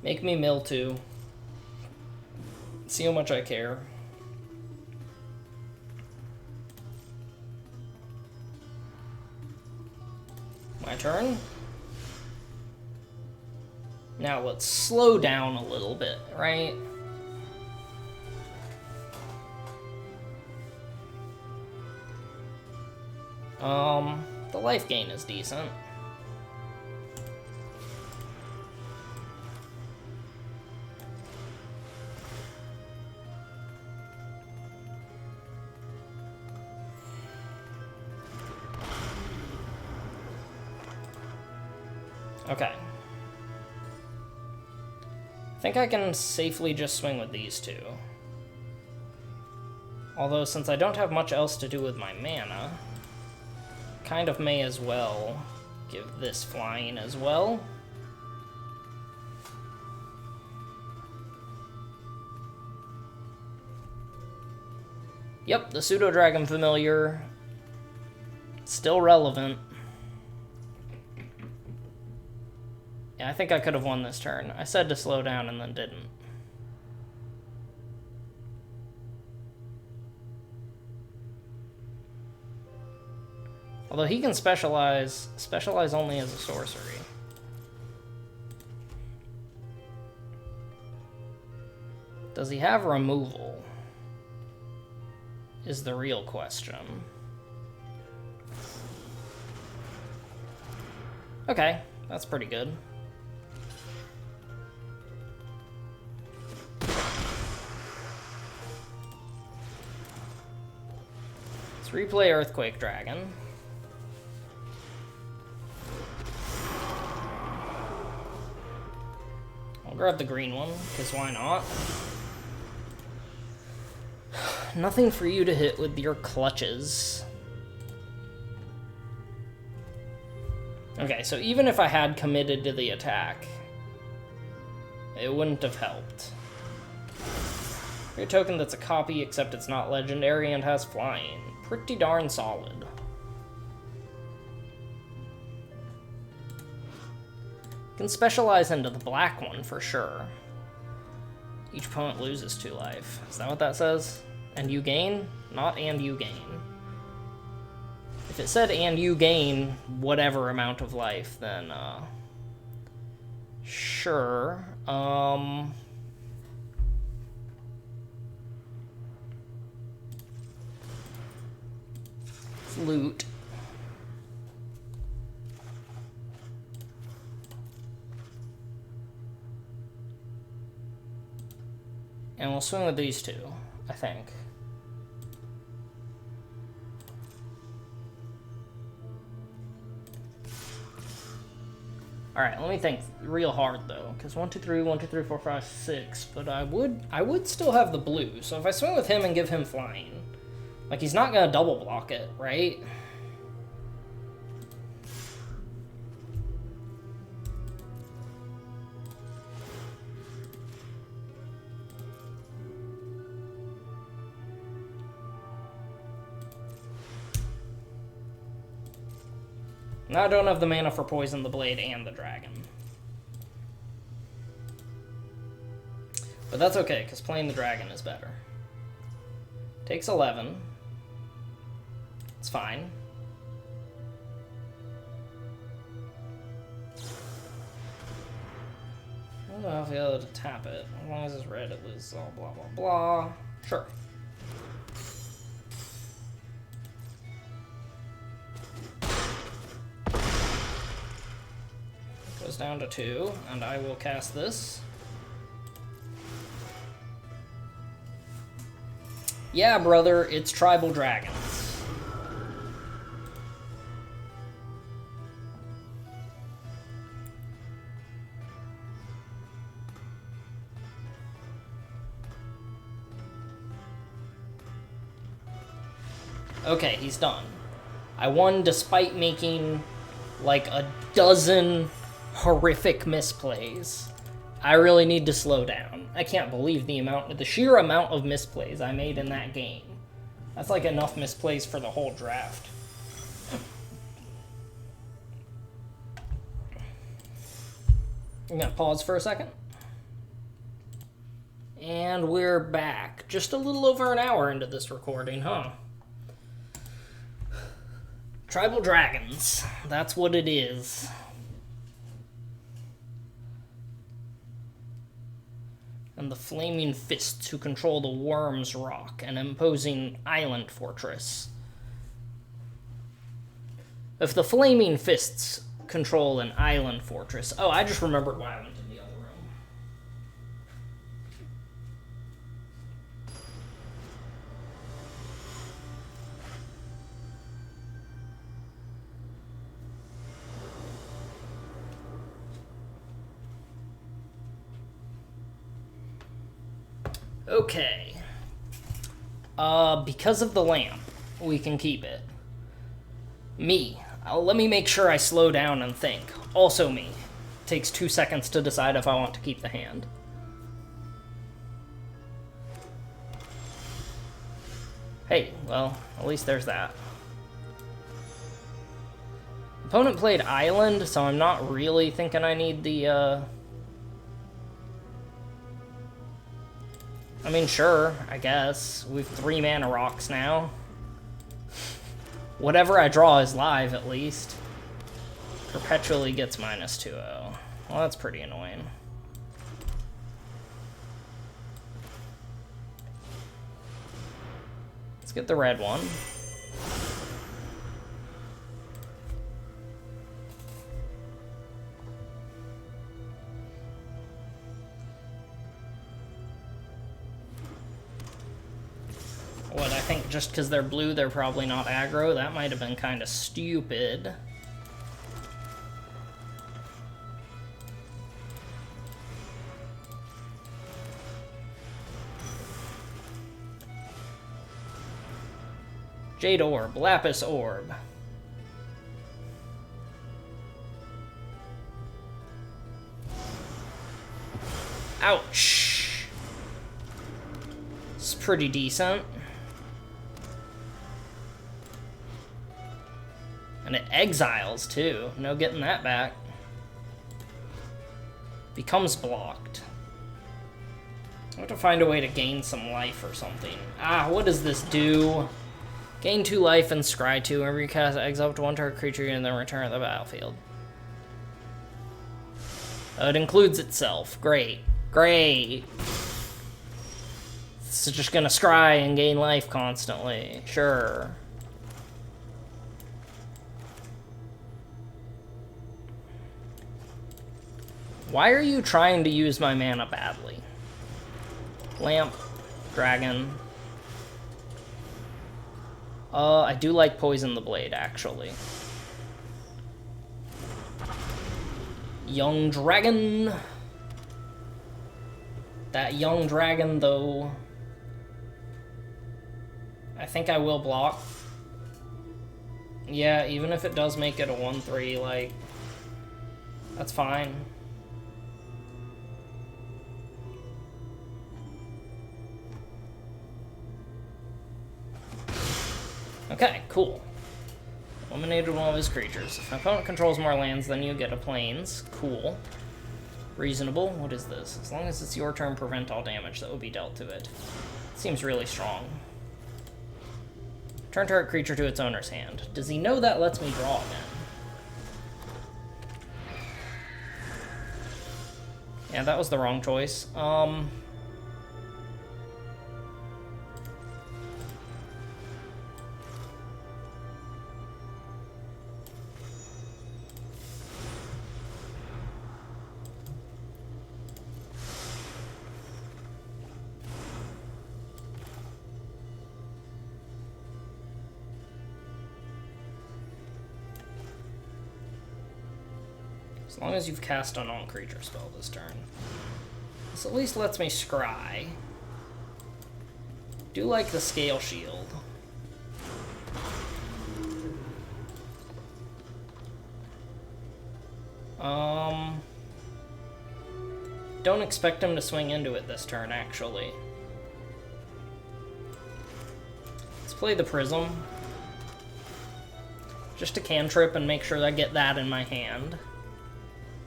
Make me mill 2. See how much I care. My turn. Now let's slow down a little bit, right? The life gain is decent. Okay. I think I can safely just swing with these 2. Although, since I don't have much else to do with my mana, kind of may as well give this flying as well. Yep, the Pseudo-Dragon Familiar, still relevant. Yeah, I think I could have won this turn. I said to slow down and then didn't. Although he can specialize only as a sorcery. Does he have removal? Is the real question. Okay, that's pretty good. Let's replay Earthquake Dragon. I'll grab the green one, because why not? Nothing for you to hit with your clutches. Okay, so even if I had committed to the attack, it wouldn't have helped. Your token that's a copy, except it's not legendary and has flying. Pretty darn solid. Can specialize into the black one for sure. Each opponent loses 2 life. Is that what that says? And you gain? Not and you gain. If it said and you gain whatever amount of life, then sure. Loot. And we'll swing with these 2, I think. Alright, let me think real hard though, because 1, 2, 3, 1, 2, 3, 4, 5, 6, but I would still have the blue, so if I swing with him and give him flying, like, he's not gonna double block it, right? Now I don't have the mana for Poison the Blade and the Dragon. But that's okay, because playing the Dragon is better. Takes 11. It's fine. I don't know if I'll be able to tap it. As long as it's red, it loses all blah blah blah. Sure. goes down to 2, and I will cast this. Yeah, brother, it's tribal dragons. Okay, he's done. I won despite making like a dozen horrific misplays. I really need to slow down. I can't believe the sheer amount of misplays I made in that game. That's like enough misplays for the whole draft. I'm gonna pause for a second. And we're back. Just a little over an hour into this recording, huh? Tribal dragons. That's what it is. And the Flaming Fists, who control the Worm's Rock, an imposing island fortress. If the Flaming Fists control an island fortress... Oh, I just remembered why I went in the other room. Okay. Because of the lamp, we can keep it. Me. Let me make sure I slow down and think. Also me. Takes 2 seconds to decide if I want to keep the hand. Hey, well, at least there's that. Opponent played Island, so I'm not really thinking I need the, I mean, sure, I guess. We've 3 mana rocks now. Whatever I draw is live, at least. Perpetually gets -2-0. Well, that's pretty annoying. Let's get the red one. What, I think just because they're blue, they're probably not aggro? That might have been kind of stupid. Jade Orb, Lapis Orb. Ouch. It's pretty decent. And it exiles, too. No getting that back. Becomes blocked. I have to find a way to gain some life or something. Ah, what does this do? Gain 2 life and scry 2, and recast exile up to 1 target creature and then return to the battlefield. Oh, it includes itself. Great. Great. It's just gonna scry and gain life constantly. Sure. Why are you trying to use my mana badly? Lamp, dragon. I do like Poison the Blade, actually. Young dragon. That young dragon, though. I think I will block. Yeah, even if it does make it a 1/3, like, that's fine. Okay, cool. Eliminated one of his creatures. If my opponent controls more lands than you, get a plains. Cool. Reasonable. What is this? As long as it's your turn, prevent all damage that would be dealt to it. Seems really strong. Turn target creature to its owner's hand. Does he know that lets me draw again? Yeah, that was the wrong choice. As long as you've cast a non-creature spell this turn. This at least lets me scry. Do like the Scale Shield. Don't expect him to swing into it this turn, actually. Let's play the Prism. Just to cantrip and make sure that I get that in my hand.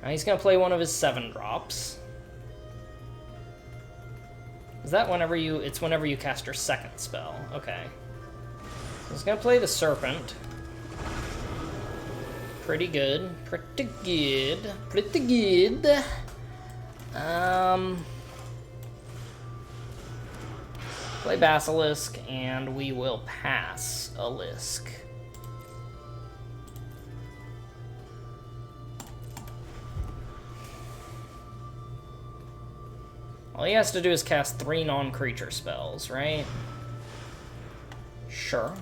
Now he's gonna play one of his 7-drops. Is that whenever you... It's whenever you cast your second spell. Okay. So he's gonna play the Serpent. Pretty good. Pretty good. Pretty good. Play Basilisk, and we will pass a Lisk. All he has to do is cast 3 non-creature spells, right? Sure.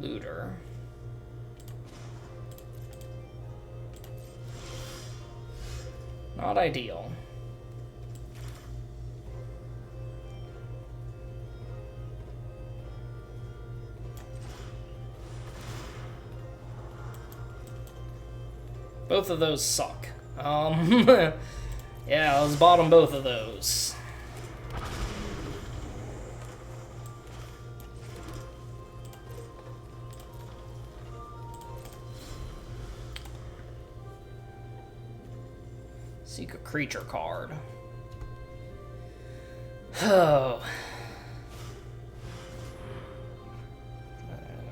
Looter. Not ideal. Both of those suck. Yeah, let's bottom both of those. Seek a creature card. Oh.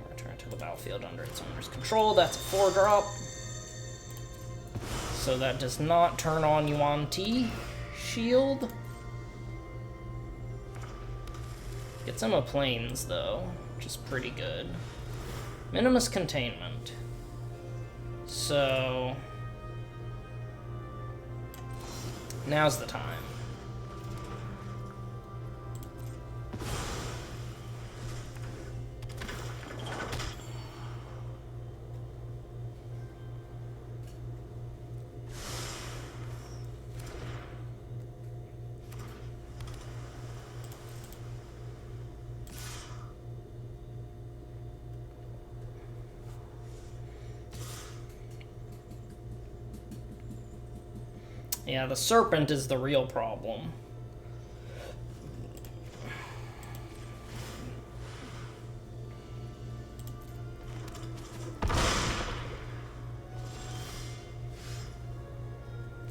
Return to the battlefield under its owner's control. That's a 4-drop. So that does not turn on Yuan Ti Shield. Gets him a Plains, though, which is pretty good. Minimus Containment. So... now's the time. Yeah, the Serpent is the real problem.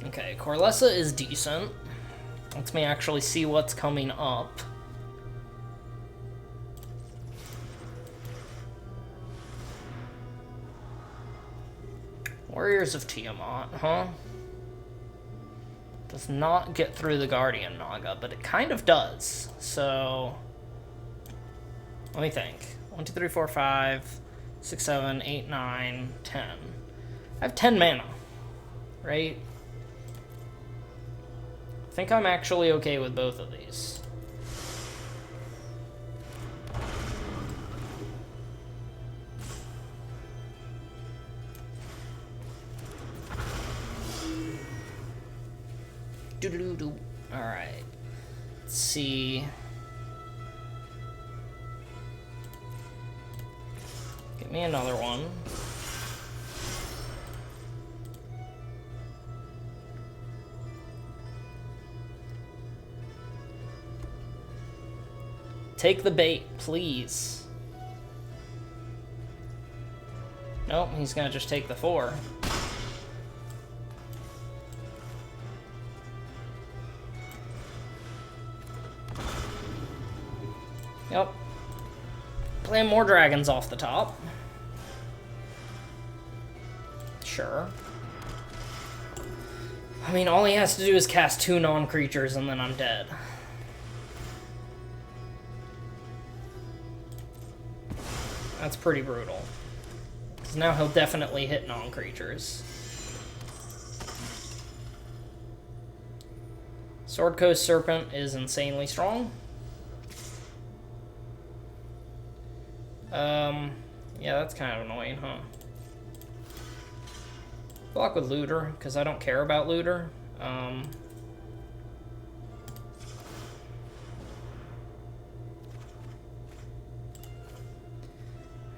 Okay, Corlessa is decent. Lets me actually see what's coming up. Warriors of Tiamat, huh? Does not get through the Guardian Naga, but it kind of does. So, let me think. 1, 2, 3, 4, 5, 6, 7, 8, 9, 10. I have 10 mana, right? I think I'm actually okay with both of these. Alright. Let's see. Get me another one. Take the bait, please. Nope, he's gonna just take the 4. Yep. Playing more dragons off the top. Sure. I mean, all he has to do is cast 2 non-creatures and then I'm dead. That's pretty brutal. Because now he'll definitely hit non-creatures. Sword Coast Serpent is insanely strong. Yeah, that's kind of annoying, huh? Block with Looter, because I don't care about Looter.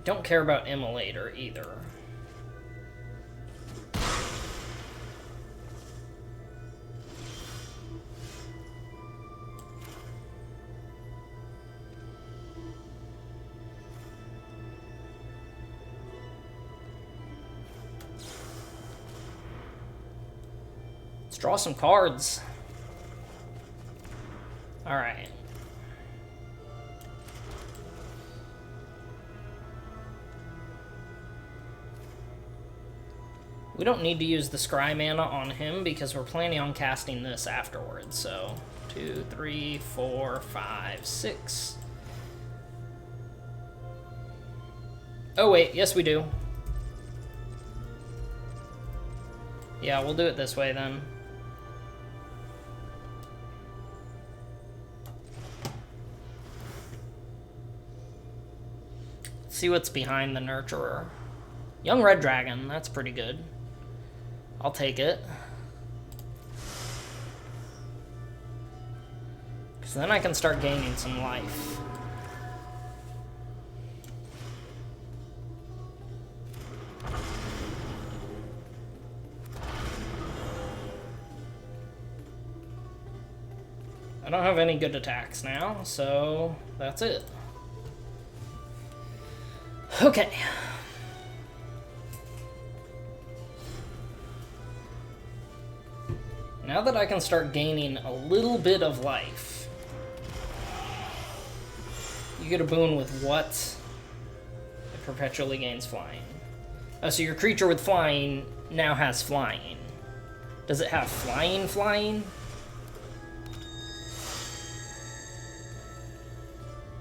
Don't care about Immolator either. Let's draw some cards. All right. We don't need to use the Scry mana on him because we're planning on casting this afterwards. So 2, 3, 4, 5, 6. Oh wait, yes we do. Yeah, we'll do it this way then. Let's see what's behind the Nurturer. Young Red Dragon, that's pretty good. I'll take it. Because then I can start gaining some life. I don't have any good attacks now, so that's it. Okay. Now that I can start gaining a little bit of life, you get a boon with what? It perpetually gains flying. Oh, so your creature with flying now has flying. Does it have flying?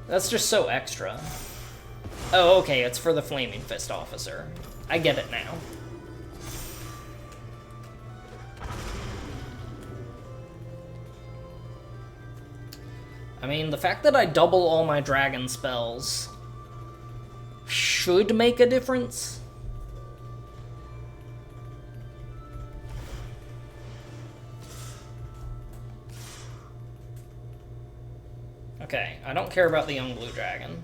That's just so extra. Oh, okay, it's for the Flaming Fist Officer. I get it now. I mean, the fact that I double all my dragon spells should make a difference. Okay, I don't care about the young blue dragon.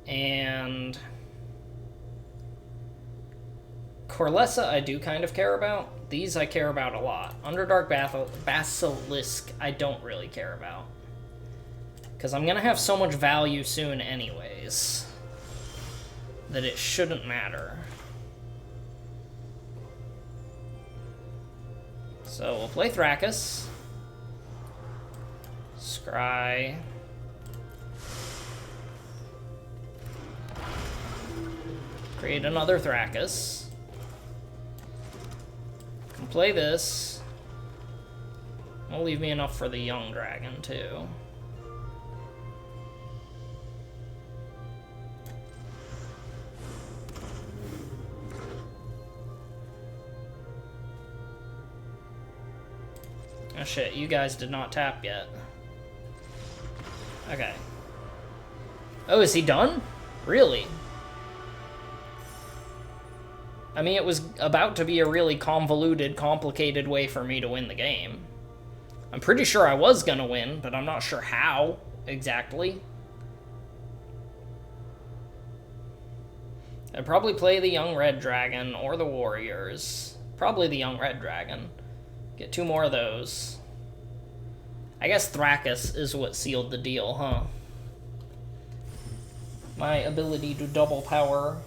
And Corlessa I do kind of care about. These I care about a lot. Underdark Basilisk I don't really care about. Because I'm going to have so much value soon anyways that it shouldn't matter. So we'll play Thrakkus. Scry. Create another Thrakkus. Can play this. It'll leave me enough for the young dragon, too. Oh shit, you guys did not tap yet. Okay. Oh, is he done? Really? I mean, it was about to be a really convoluted, complicated way for me to win the game. I'm pretty sure I was gonna win, but I'm not sure how exactly. I'd probably play the young red dragon or the warriors. Probably the young red dragon. Get 2 more of those. I guess Thrakkus is what sealed the deal, huh? My ability to double power.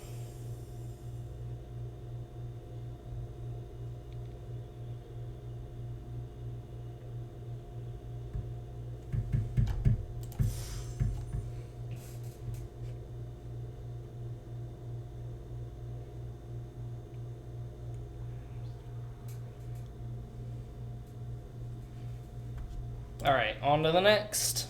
Alright, on to the next.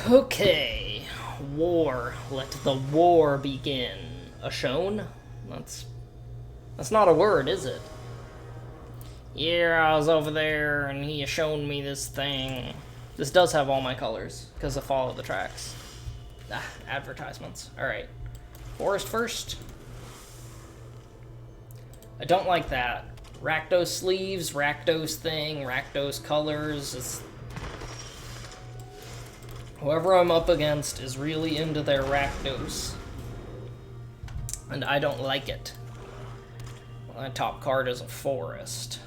Okay. War. Let the war begin. A shown? That's not a word, is it? Yeah, I was over there and he shown me this thing. This does have all my colors because of Follow the Tracks. Advertisements. Alright. Forest first. I don't like that. Rakdos sleeves, Rakdos thing, Rakdos colors. Whoever I'm up against is really into their Rakdos. And I don't like it. My top card is a forest.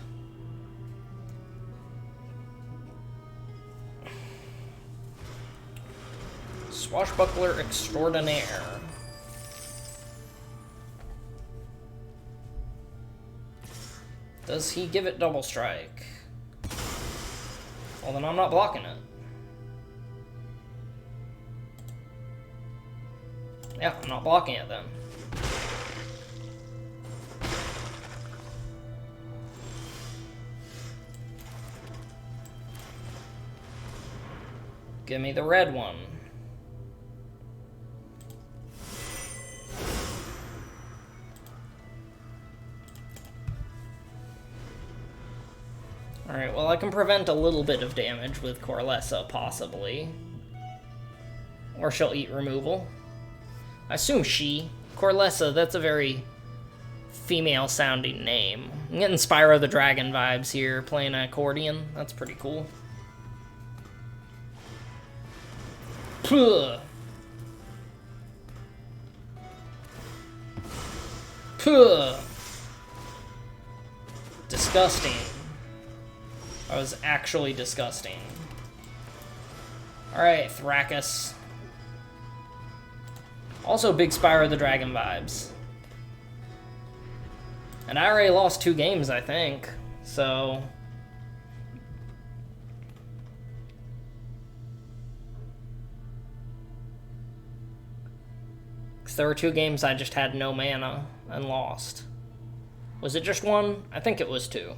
Swashbuckler extraordinaire. Does he give it double strike? Well, then I'm not blocking it. Yeah, I'm not blocking it then. Give me the red one. Alright, well I can prevent a little bit of damage with Corlessa, possibly. Or she'll eat removal. I assume she. Corlessa, that's a very female-sounding name. I'm getting Spyro the Dragon vibes here, playing an accordion. That's pretty cool. Puh. Puh. Disgusting. That was actually disgusting. Alright, Thrakus. Also big Spyro the Dragon vibes. And I already lost 2 games, I think. So... because there were 2 games I just had no mana and lost. Was it just 1? I think it was 2.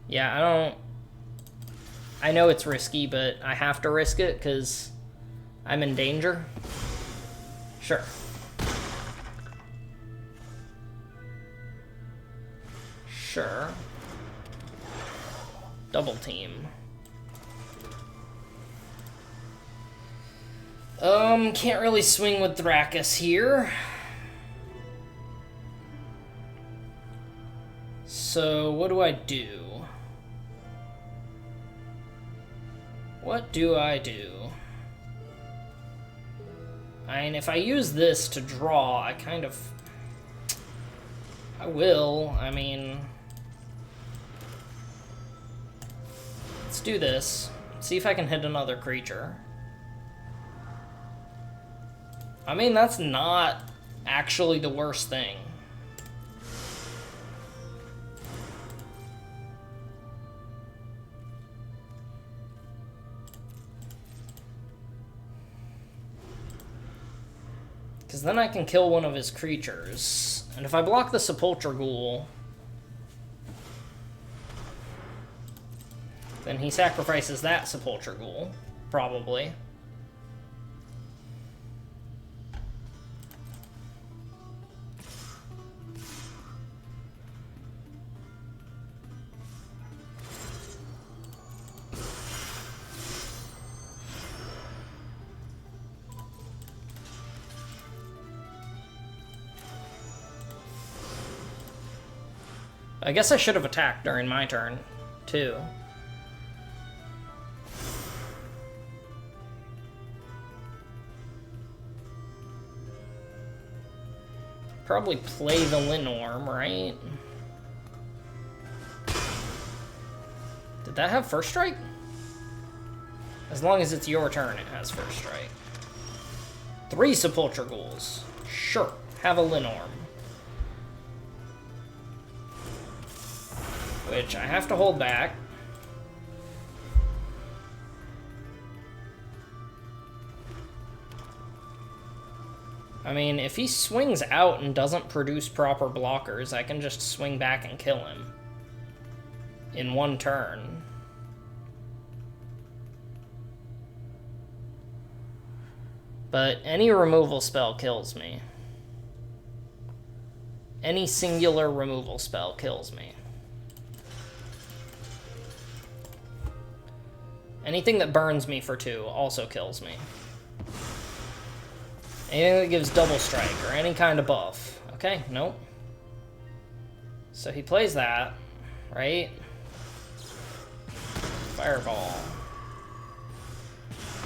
Yeah, I know it's risky, but I have to risk it because I'm in danger. Sure. Sure. Double team. Can't really swing with Thrakus here. So, what do I do? What do I do? I mean, if I use this to draw, I kind of... I will, I mean... let's do this. See if I can hit another creature. I mean, that's not actually the worst thing. Because then I can kill one of his creatures. And if I block the Sepulchre Ghoul, then he sacrifices that Sepulchre Ghoul, probably. I guess I should have attacked during my turn, too. Probably play the Linnorm, right? Did that have first strike? As long as it's your turn, it has first strike. 3 Sepulchre Ghouls. Sure, have a Linnorm. Which I have to hold back. I mean, if he swings out and doesn't produce proper blockers, I can just swing back and kill him. in one turn. But any removal spell kills me. Any singular removal spell kills me. Anything that burns me for 2 also kills me. Anything that gives double strike or any kind of buff. Okay, nope. So he plays that, right? Fireball.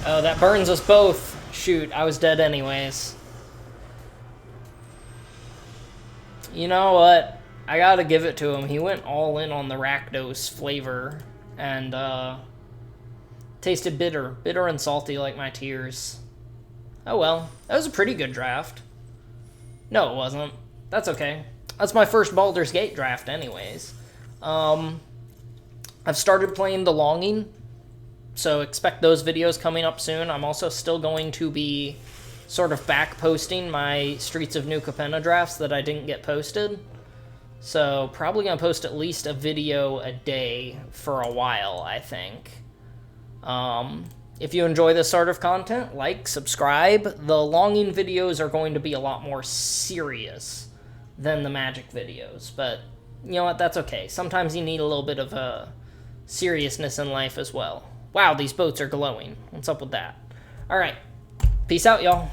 Oh, that burns us both. Shoot, I was dead anyways. You know what? I gotta give it to him. He went all in on the Rakdos flavor and tasted bitter. Bitter and salty like my tears. Oh well, that was a pretty good draft. No, it wasn't. That's okay. That's my first Baldur's Gate draft anyways. I've started playing The Longing, so expect those videos coming up soon. I'm also still going to be sort of back posting my Streets of New Capenna drafts that I didn't get posted. So probably going to post at least a video a day for a while, I think. If you enjoy this sort of content, like, subscribe. The Longing videos are going to be a lot more serious than the Magic videos, but you know what, that's okay. Sometimes you need a little bit of seriousness in life as well. Wow, these boats are glowing. What's up with that? Alright, peace out, y'all.